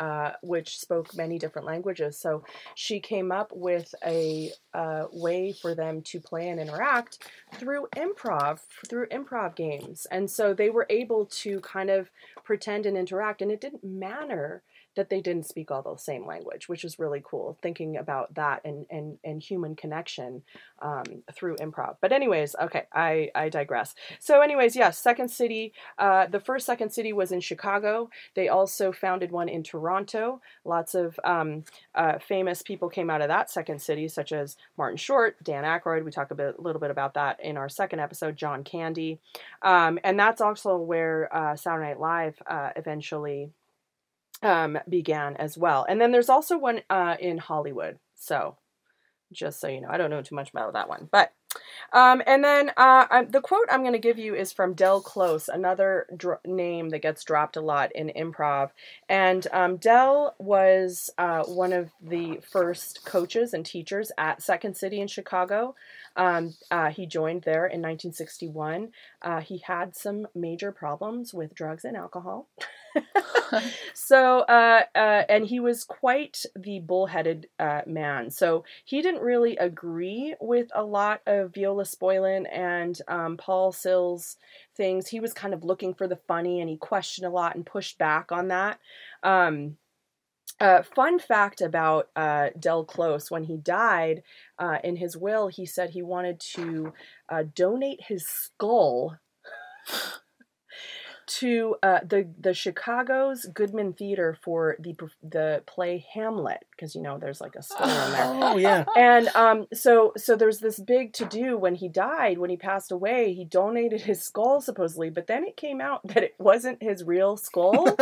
which spoke many different languages. So she came up with a way for them to play and interact through improv games. And so they were able to kind of pretend and interact, and it didn't matter that they didn't speak all the same language, which is really cool, thinking about that and human connection through improv. But anyways, okay, I digress. So anyways, yes, Second City, the first Second City was in Chicago. They also founded one in Toronto. Lots of famous people came out of that Second City, such as Martin Short, Dan Aykroyd. We talked a little bit about that in our second episode, John Candy. And that's also where Saturday Night Live eventually began as well. And then there's also one in Hollywood. So just so you know, I don't know too much about that one. But and then the quote I'm going to give you is from Del Close, another name that gets dropped a lot in improv. And Del was one of the first coaches and teachers at Second City in Chicago. He joined there in 1961. He had some major problems with drugs and alcohol. So, and he was quite the bullheaded man. So he didn't really agree with a lot of Viola Spoilin and Paul Sills things. He was kind of looking for the funny, and he questioned a lot and pushed back on that. Fun fact about Del Close: when he died, in his will, he said he wanted to donate his skull to the Chicago's Goodman Theater for the play Hamlet, because there's like a skull in there. Oh yeah. And so there's this big to do when he died, when he passed away. He donated his skull supposedly, but then it came out that it wasn't his real skull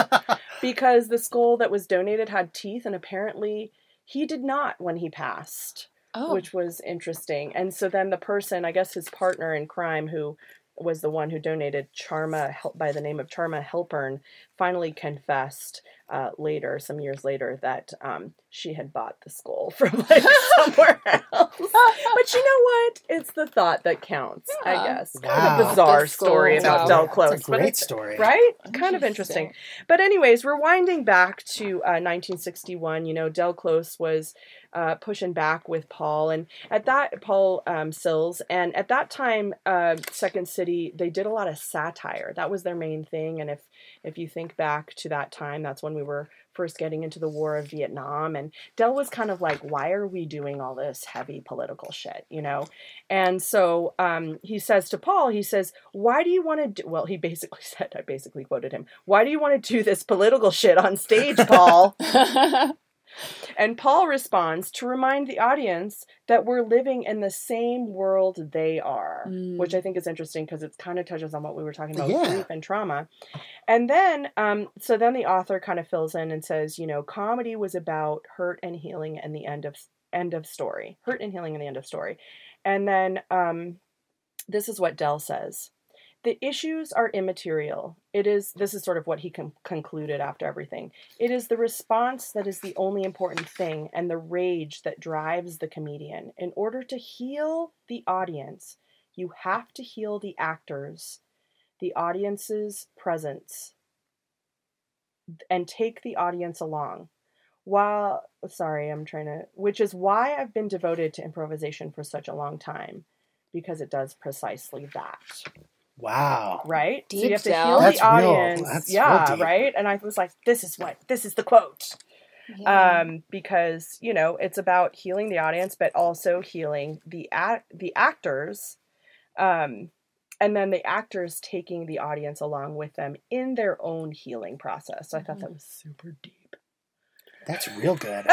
because the skull that was donated had teeth, and apparently he did not when he passed, which was interesting. And so then the person, I guess his partner in crime, who was the one who donated Charma, by the name of Charma Halpern, finally confessed some years later, that she had bought the skull from somewhere else. But you know what? It's the thought that counts, I guess. Wow. Kind of a bizarre story about Del Close. It's a great story. Right? Kind of interesting. But anyways, rewinding back to 1961, Del Close was pushing back with Paul, and at that Paul Sills, and at that time, Second City, they did a lot of satire. That was their main thing. And if you think back to that time, that's when we were first getting into the War of Vietnam, and Del was kind of like, why are we doing all this heavy political shit, And so he says to Paul, he says, why do you want to do, well, he basically said, I basically quoted him, why do you want to do this political shit on stage, Paul? And Paul responds, to remind the audience that we're living in the same world they are, which I think is interesting because it kind of touches on what we were talking about with grief and trauma. And then, so then the author kind of fills in and says, comedy was about hurt and healing and the end of story. Hurt and healing and the end of story. And then this is what Del says. The issues are immaterial. This is sort of what he concluded after everything. It is the response that is the only important thing, and the rage that drives the comedian. In order to heal the audience, you have to heal the actors, the audience's presence, and take the audience along. Which is why I've been devoted to improvisation for such a long time, because it does precisely that. Wow. Right? Deep so you have to down. heal That's the audience. real. That's yeah, real deep. Right? And I was like, this is the quote. Yeah. Because, it's about healing the audience, but also healing the actors. And then the actors taking the audience along with them in their own healing process. So I thought that was super deep. That's real good.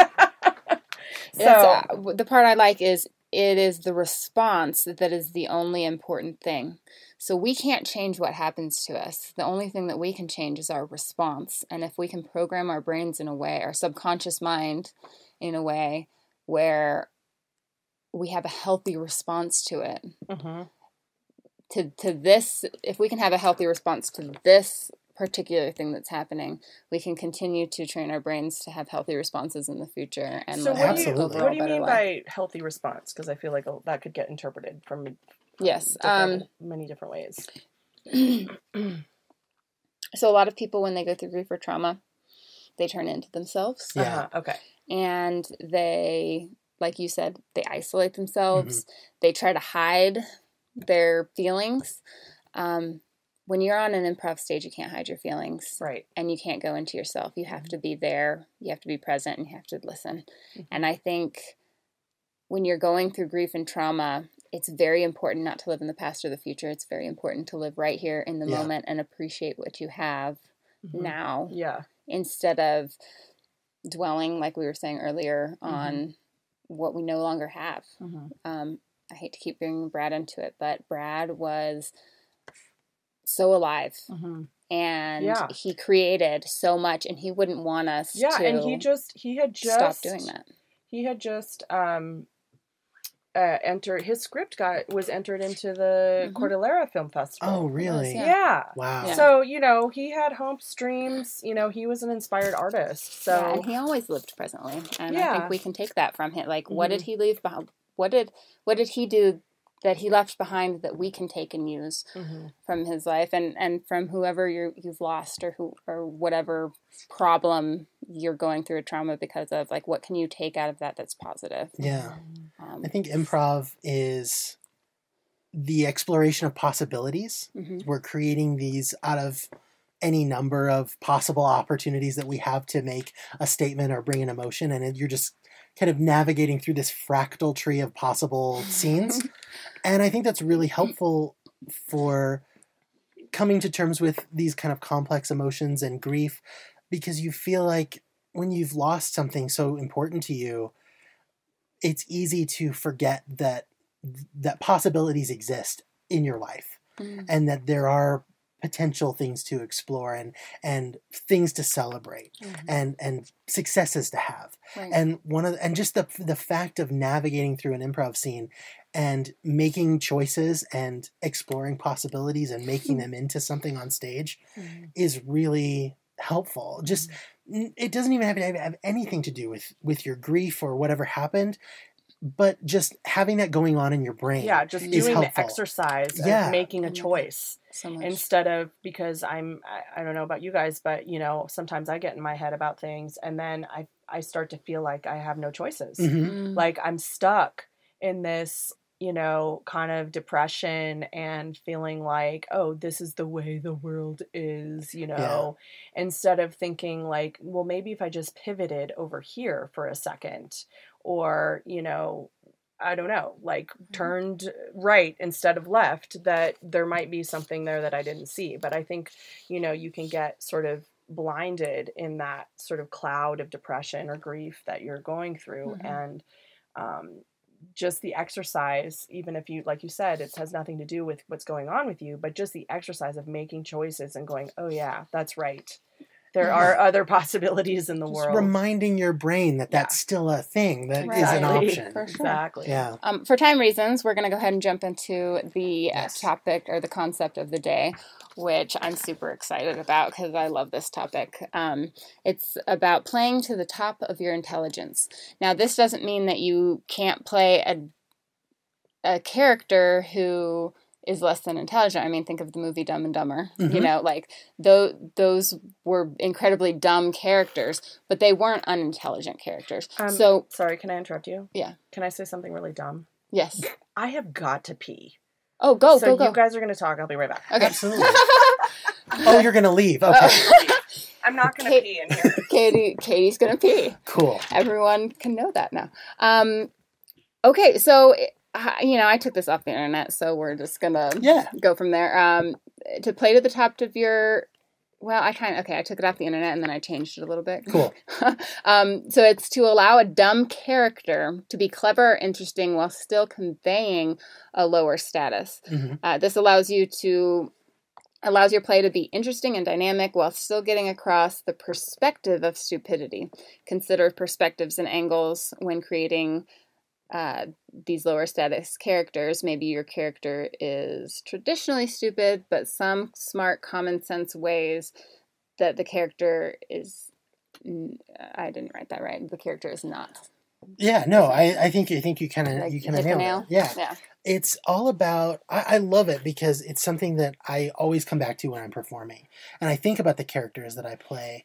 So the part I like is it is the response that is the only important thing. So we can't change what happens to us. The only thing that we can change is our response. And if we can program our brains in a way, our subconscious mind in a way where we have a healthy response to it, to this, if we can have a healthy response to this particular thing that's happening, we can continue to train our brains to have healthy responses in the future. And so live Absolutely. overall what do you better mean life. by healthy response? Because I feel like that could get interpreted from Yes. many different ways. So a lot of people, when they go through grief or trauma, they turn into themselves. Yeah. Okay. And they, like you said, they isolate themselves. Mm-hmm. They try to hide their feelings. When you're on an improv stage, you can't hide your feelings. Right. And you can't go into yourself. You have to be there. You have to be present, and you have to listen. Mm-hmm. And I think when you're going through grief and trauma, it's very important not to live in the past or the future. It's very important to live right here in the moment and appreciate what you have now. Yeah. Instead of dwelling, like we were saying earlier, on what we no longer have. I hate to keep bringing Brad into it, but Brad was so alive. And he created so much, and he wouldn't want us to and he had just stop doing that. He had just entered, his script was entered into the Cordillera Film Festival. Oh, really? Yeah. Wow. Yeah. So, he had hopes, dreams, he was an inspired artist. So Yeah, and he always lived presently. And I think we can take that from him. Like, what did he leave behind? What did he do that he left behind that we can take and use from his life and from whoever you've lost or whatever problem you're going through a trauma because of? Like, what can you take out of that that's positive? Yeah. I think improv is the exploration of possibilities. We're creating these out of any number of possible opportunities that we have to make a statement or bring an emotion, and you're just kind of navigating through this fractal tree of possible scenes. And I think that's really helpful for coming to terms with these kind of complex emotions and grief, because you feel like when you've lost something so important to you, it's easy to forget that possibilities exist in your life and that there are potential things to explore and things to celebrate and successes to have. Right. And just the fact of navigating through an improv scene and making choices and exploring possibilities and making them into something on stage is really helpful. Just it doesn't even have anything to do with your grief or whatever happened, but just having that going on in your brain. Yeah, just doing helpful. The exercise of making a choice. So much. Instead of, because I don't know about you guys, but sometimes I get in my head about things and then I start to feel like I have no choices. Like I'm stuck in this, kind of depression and feeling like, oh, this is the way the world is, instead of thinking like, well, maybe if I just pivoted over here for a second, or, I don't know, like turned right instead of left, that there might be something there that I didn't see. But I think, you can get sort of blinded in that sort of cloud of depression or grief that you're going through. And just the exercise, even if you, like you said, it has nothing to do with what's going on with you, but just the exercise of making choices and going, oh yeah, that's right. There are other possibilities in the world. Reminding your brain that that's still a thing, that is an option. For sure. Exactly. Yeah. For time reasons, we're going to go ahead and jump into the topic or the concept of the day, which I'm super excited about because I love this topic. It's about playing to the top of your intelligence. Now, this doesn't mean that you can't play a character who is less than intelligent. I mean, think of the movie Dumb and Dumber. Like those were incredibly dumb characters, but they weren't unintelligent characters. So, sorry, can I interrupt you? Yeah. Can I say something really dumb? Yes. I have got to pee. Oh, go. You guys are going to talk. I'll be right back. Okay. Absolutely. Oh, you're going to leave. Okay. I'm not going to pee in here. Katie's going to pee. Cool. Everyone can know that now. Okay, so I took this off the internet, so we're just gonna go from there. To play to the top of your, I took it off the internet and then I changed it a little bit. Cool. So it's to allow a dumb character to be clever or interesting while still conveying a lower status. This allows your play to be interesting and dynamic while still getting across the perspective of stupidity. Consider perspectives and angles when creating these lower status characters. Maybe your character is traditionally stupid, but some smart, common sense ways that the character is. I didn't write that right. The character is not. Yeah, no, I think you kind of nailed it. Yeah. it's all about, I love it because it's something that I always come back to when I'm performing. And I think about the characters that I play,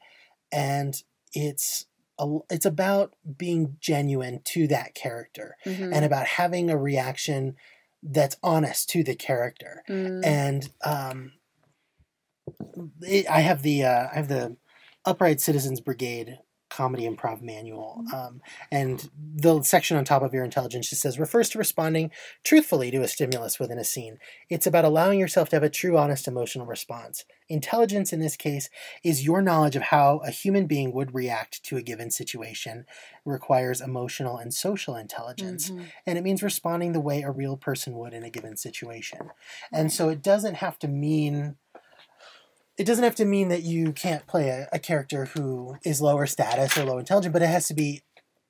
and it's about being genuine to that character and about having a reaction that's honest to the character. And I have the Upright Citizens Brigade comedy improv manual, and the section on top of your intelligence just says refers to responding truthfully to a stimulus within a scene. It's about allowing yourself to have a true, honest emotional response. Intelligence in this case is your knowledge of how a human being would react to a given situation. It requires emotional and social intelligence, and it means responding the way a real person would in a given situation. And so it doesn't have to mean that you can't play a character who is lower status or low intelligence, but it has to be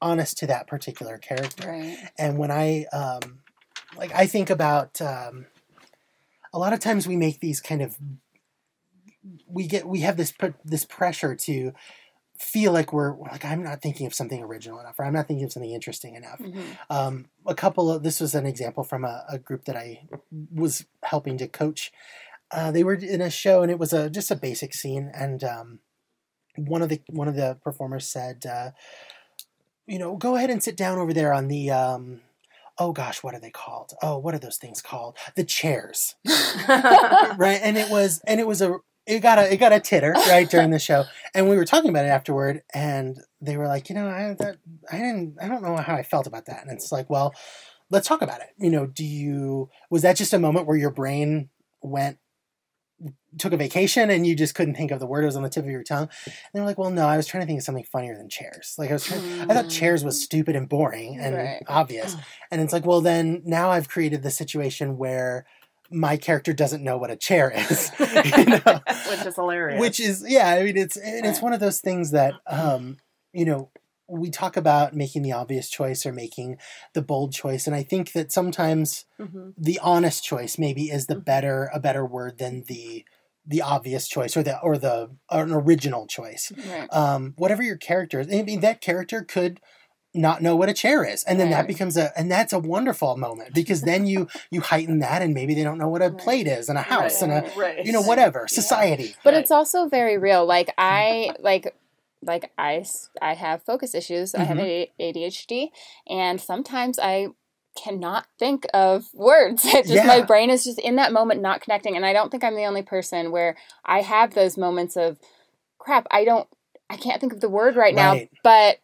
honest to that particular character. Right. And when I think about a lot of times we make these kind of we have this pressure to feel like we're like, I'm not thinking of something original enough, or I'm not thinking of something interesting enough. This was an example from a group that I was helping to coach. They were in a show, and it was just a basic scene. And one of the performers said, go ahead and sit down over there on the oh gosh, what are they called? Oh, what are those things called? The chairs, right? And it got a titter right during the show, and we were talking about it afterward, and they were like, I don't know how I felt about that. And it's like, well, let's talk about it. Was that just a moment where your brain took a vacation and you just couldn't think of the word? It was on the tip of your tongue? And they were like, well, no, I was trying to think of something funnier than chairs. Like I thought chairs was stupid and boring and obvious. And it's like, well, then now I've created the situation where my character doesn't know what a chair is, which is hilarious. Which is, it's one of those things that, we talk about making the obvious choice or making the bold choice. And I think that sometimes the honest choice maybe is a better word than the obvious choice or an original choice. Right. Whatever your character is, I mean, that character could not know what a chair is. And then that becomes that's a wonderful moment, because then you heighten that, and maybe they don't know what a plate is and a house and whatever, society. But it's also very real. I have focus issues. I have ADHD, and sometimes I cannot think of words. It's just my brain is just in that moment not connecting. And I don't think I'm the only person where I have those moments of crap. I can't think of the word right now, but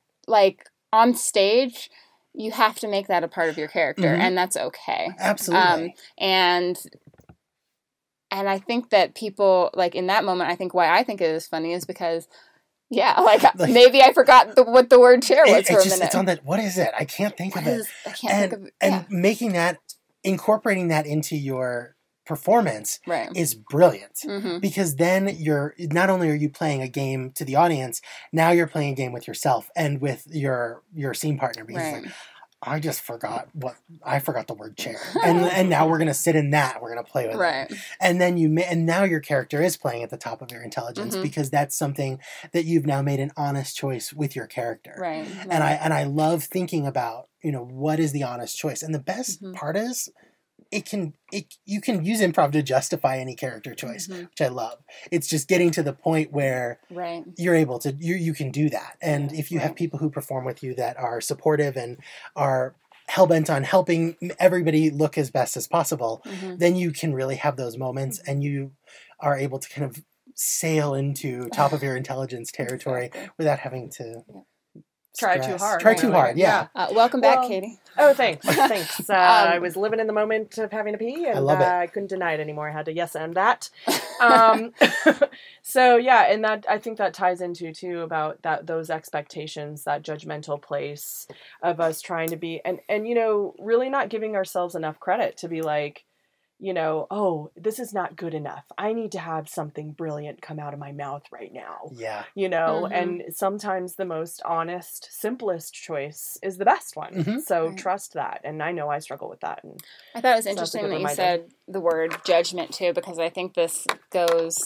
on stage, you have to make that a part of your character, and that's okay. Absolutely. And I think that people, in that moment, I think why I think it is funny is because, maybe I forgot what the word chair was for a minute. It's on that, what is it? I can't think of it. I can't think of it. And incorporating that into your performance is brilliant, because then not only are you playing a game to the audience, now you're playing a game with yourself and with your scene partner, because I just forgot the word chair, and now we're gonna sit in that, we're gonna play with it, and then and now your character is playing at the top of your intelligence, because that's something that you've now made an honest choice with your character, and I love thinking about what is the honest choice, and the best part is you can use improv to justify any character choice, which I love. It's just getting to the point where you're able to, you can do that. And if you have people who perform with you that are supportive and are hell-bent on helping everybody look as best as possible, then you can really have those moments, and you are able to kind of sail into top of your intelligence territory without having to try too hard. Welcome back, Katie. Oh, thanks. I was living in the moment of having to pee, and I couldn't deny it anymore. I had to yes and that. So and that, I think that ties into too about those expectations, that judgmental place of us trying to be, and really not giving ourselves enough credit to be like, oh, this is not good enough. I need to have something brilliant come out of my mouth right now. Yeah. And sometimes the most honest, simplest choice is the best one. So trust that. And I know I struggle with that. And I thought it was interesting that you said the word judgment too, because I think this goes,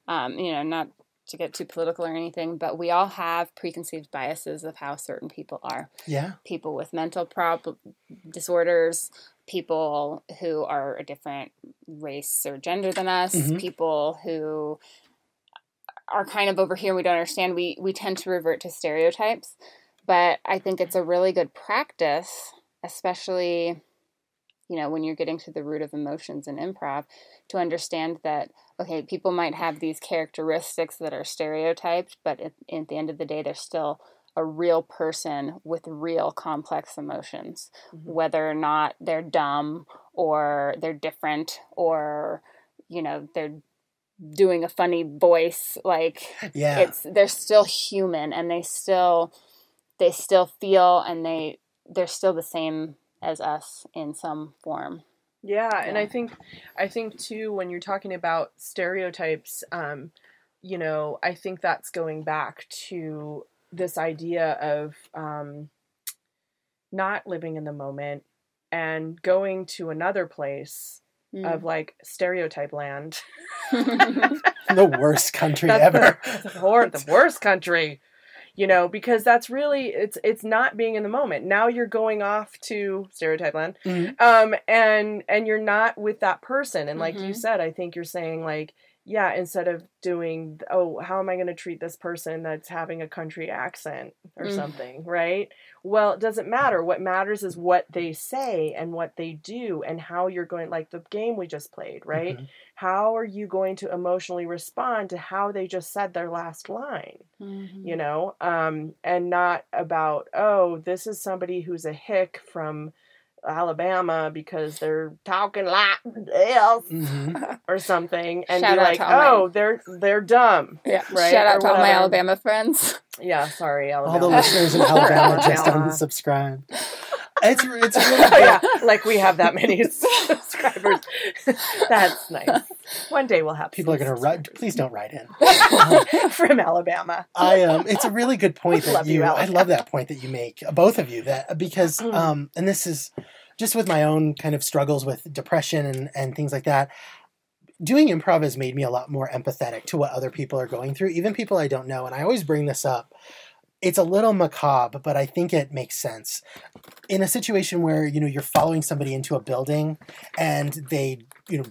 not to get too political or anything, but we all have preconceived biases of how certain people are. Yeah. People with mental disorders, people who are a different race or gender than us, people who are kind of over here and we don't understand, we tend to revert to stereotypes. But I think it's a really good practice, especially, when you're getting to the root of emotions in improv, to understand that, okay, people might have these characteristics that are stereotyped, but at the end of the day, they're still a real person with real complex emotions, whether or not they're dumb or they're different or, they're doing a funny voice. Like, they're still human, and they still feel, and they're still the same as us in some form. Yeah, and I think too, when you're talking about stereotypes, I think that's going back to this idea of not living in the moment and going to another place of like stereotype land. The worst country ever. The worst country. Because that's really, it's not being in the moment. Now you're going off to stereotype land, and you're not with that person. And like you said, I think you're saying like, yeah, instead of doing, how am I going to treat this person that's having a country accent or something, right? Well, it doesn't matter. What matters is what they say and what they do and how you're going, like the game we just played, right? How are you going to emotionally respond to how they just said their last line, and not about, this is somebody who's a hick from Alabama because they're talking like this or something, and Shout be like, they're dumb. Yeah, right? Shout out to all my Alabama friends. Yeah, sorry, Alabama. All the listeners in Alabama just unsubscribed. It's really good. Yeah, like we have that many subscribers. That's nice. One day we'll have people are going to write. Please don't write in from Alabama. It's a really good point that I love that point that you make, both of you, that because and this is just with my own kind of struggles with depression and things like that. Doing improv has made me a lot more empathetic to what other people are going through, even people I don't know. And I always bring this up. It's a little macabre, but I think it makes sense. In a situation where, you're following somebody into a building and they,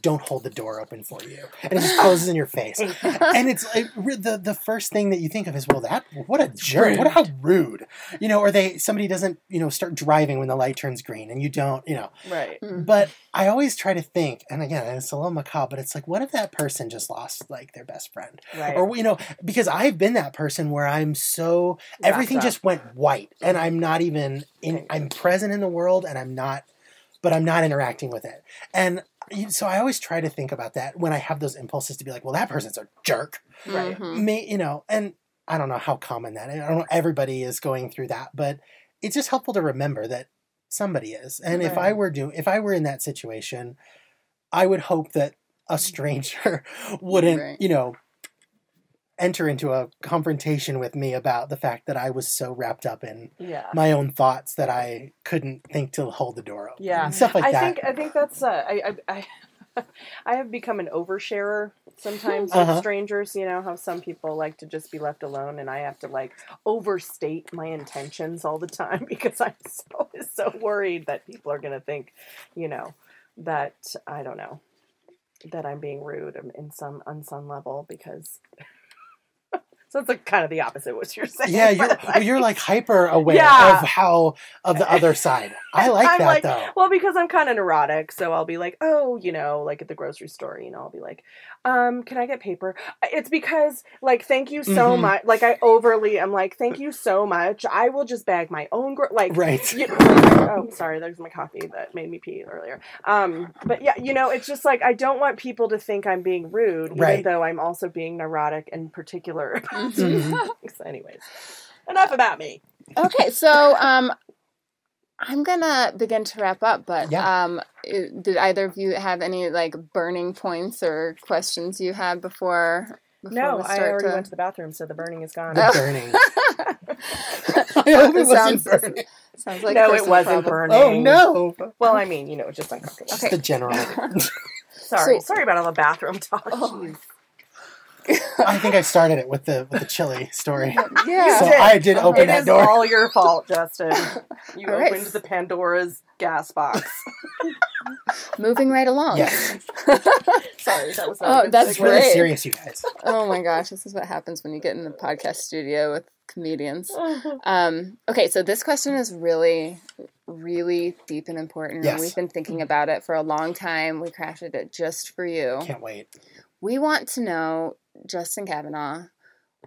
don't hold the door open for you and it just closes in your face. And it's like, the first thing that you think of is, well, what a jerk, how rude, or somebody doesn't, start driving when the light turns green and you don't, Right. But I always try to think, and again, it's a little macabre, but it's like, what if that person just lost like their best friend? Right. Or, because I've been that person where I'm so, everything just went white and I'm not even I'm present in the world and I'm not interacting with it. And so I always try to think about that when I have those impulses to be like, well, that person's a jerk. Right. And I don't know how common that is. I don't know everybody is going through that, but it's just helpful to remember that somebody is. And if I were in that situation, I would hope that a stranger wouldn't, enter into a confrontation with me about the fact that I was so wrapped up in my own thoughts that I couldn't think to hold the door open. Yeah, and stuff like that. I think that's I have become an oversharer sometimes with strangers. How some people like to just be left alone, and I have to like overstate my intentions all the time because I'm so worried that people are going to think, that I don't know, that I'm being rude on some level because. So it's like kind of the opposite of what you're saying. Yeah, you're like hyper aware of the other side. I like that though. Well, because I'm kind of neurotic, so I'll be like, like at the grocery store, I'll be like, can I get paper? It's because like, thank you so much. Like I'm like, thank you so much. I will just bag my own right. Oh, sorry, there's my coffee that made me pee earlier. But yeah, it's just like I don't want people to think I'm being rude, even though I'm also being neurotic and particular. So anyways, enough about me. Okay, so I'm gonna begin to wrap up, but did either of you have any like burning points or questions you had before no, I already went to the bathroom, so the burning is gone. The burning. I hope it wasn't burning. Sounds like no, it wasn't burning. Oh no. Well, I mean, it's just uncomfortable. Just the general. Sorry about all the bathroom talk. Oh. I think I started it with the chili story. Yeah. So I did open that door. It is all your fault, Justin. You All right. opened the Pandora's gas box. Moving right along. Yes. Sorry, that was Oh, that's It's really great. serious, you guys. Oh my gosh, this is what happens when you get in the podcast studio with comedians. Okay, so this question is really, really deep and important. Yes. We've been thinking about it for a long time. We crafted it just for you. Can't wait. We want to know, Justin Kavanagh,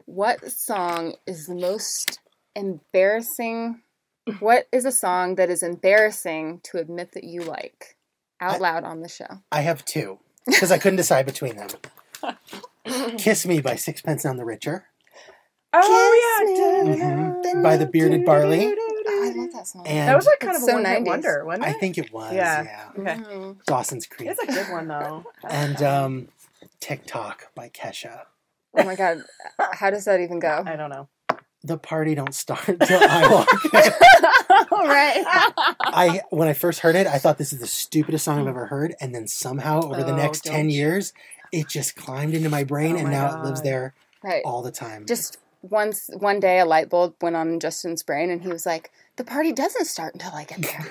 what song is the most embarrassing? What is a song that is embarrassing to admit that you like out loud on the show? I have two, because I couldn't decide between them. Kiss Me by Sixpence None the Richer. Oh, yeah. Mhm. By the Bearded Barley. Oh, I love that song. And That was like kind It's of a so one-hit 90s. wonder, wasn't it? I think it was, Yeah. yeah. Okay. Mhm. Dawson's Creek. It's a good one, though. And TikTok by Kesha. Oh my god, how does that even go? I don't know. The party don't start till I walk in. All right. When I first heard it, I thought this is the stupidest song I've ever heard, and then somehow over the Oh, next don't 10 you- years, it just climbed into my brain, Oh and my now it lives God. there Right. all the time. Just one day a light bulb went on in Justin's brain and he was like, the party doesn't start until I get there.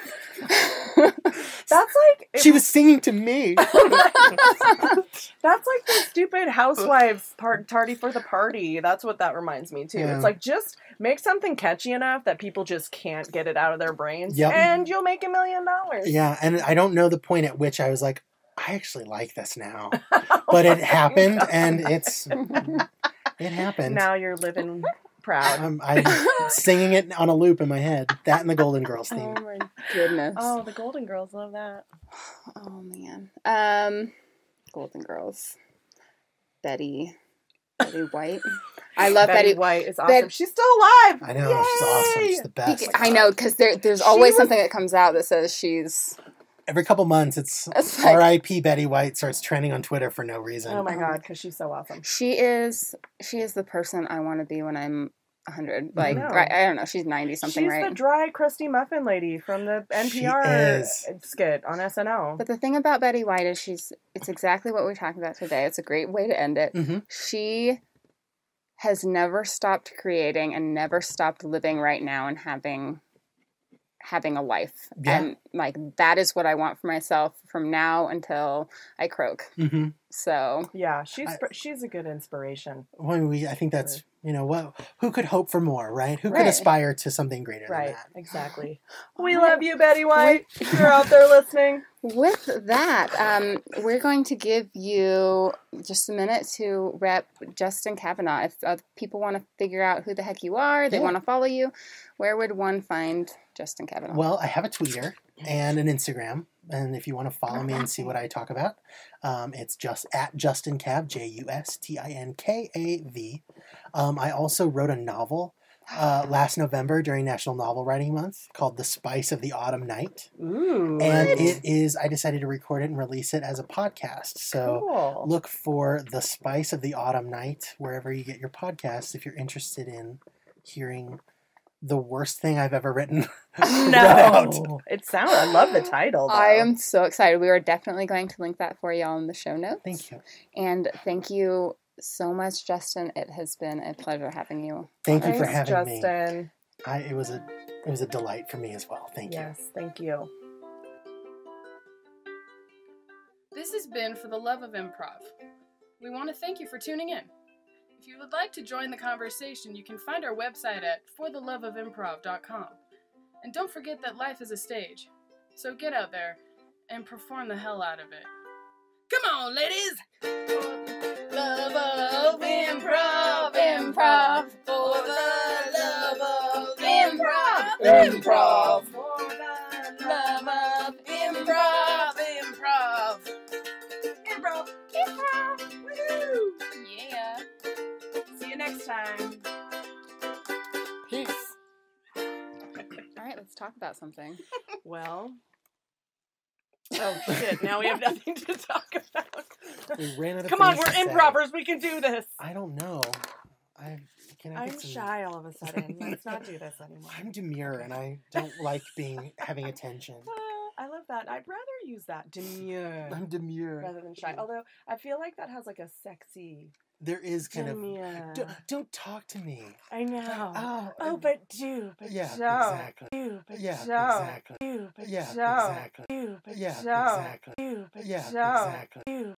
That's like... She was singing to me. That's like the stupid housewives tardy for the party. That's what that reminds me too. Yeah. It's like, just make something catchy enough that people just can't get it out of their brains, Yep. and you'll make $1 million. Yeah, and I don't know the point at which I was like, I actually like this now. But it happened, and it happened. Now you're living proud. I'm singing it on a loop in my head. That and the Golden Girls theme. Oh my goodness. Oh, the Golden Girls love that. Oh man. Golden Girls. Betty White. I love Betty. White is awesome. She's still alive. I know, she's awesome. She's the best. I know, because there's always something that comes out that says she's... Every couple months, it's like, R.I.P. Betty White starts trending on Twitter for no reason. Oh my god, because she's so awesome. She is the person I want to be when I'm 100. Like, know. I don't know, she's 90 something, She's right? the dry, crusty muffin lady from the NPR skit on SNL. But the thing about Betty White is it's exactly what we're talking about today. It's a great way to end it. Mhm. She has never stopped creating and never stopped living right now and having a life. Yeah. And like, that is what I want for myself from now until I croak. Mm-hmm. So Yeah, she's a good inspiration. Well, I think that's, who could hope for more, right? Who could Right. aspire to something greater than Right, that? exactly. We love you, Betty White. If you're out there listening. with that, we're going to give you just a minute to rep Justin Kavanagh. If people want to figure out who the heck you are, they want to follow you, where would one find Justin Kavanagh? Well, I have a Twitter and an Instagram. And if you want to follow me and see what I talk about, it's just at Justin Cav, JustinKav. I also wrote a novel last November during National Novel Writing Month called The Spice of the Autumn Night. Ooh. And I decided to record it and release it as a podcast. So Cool. look for The Spice of the Autumn Night wherever you get your podcasts if you're interested in hearing the worst thing I've ever written. No. I love the title, though. I am so excited. We are definitely going to link that for y'all in the show notes. Thank you. And thank you so much, Justin. It has been a pleasure having you. Thank you for Thanks, having me. Justin. It was a delight for me as well. Thank you. Yes, thank you. This has been For the Love of Improv. We want to thank you for tuning in. If you would like to join the conversation, you can find our website at fortheloveofimprov.com. And don't forget that life is a stage. So get out there and perform the hell out of it. Come on, ladies! For the love of improv, improv. For the love of improv, improv. For the love of improv, improv. Improv, improv. Woo! Yeah. See you next time. Peace. All right, let's talk about something. Well. Oh, shit. Now we have nothing to talk about. We ran out of Come on, things we're to say. improvers. We can do this. I don't know. Can I I'm get some... shy all of a sudden. Let's not do this anymore. I'm demure and I don't like having attention. I love that. I'd rather use that demure I'm demure. rather than shy. Although I feel like that has like a sexy. There is kind demure. of don't talk to me. I know. Like, oh, but do, but yeah, don't. exactly. Do, but Yeah, don't. exactly. Do, but Yeah, don't. exactly. Do, but Yeah, don't. exactly. Do, but Yeah, don't. exactly. Do,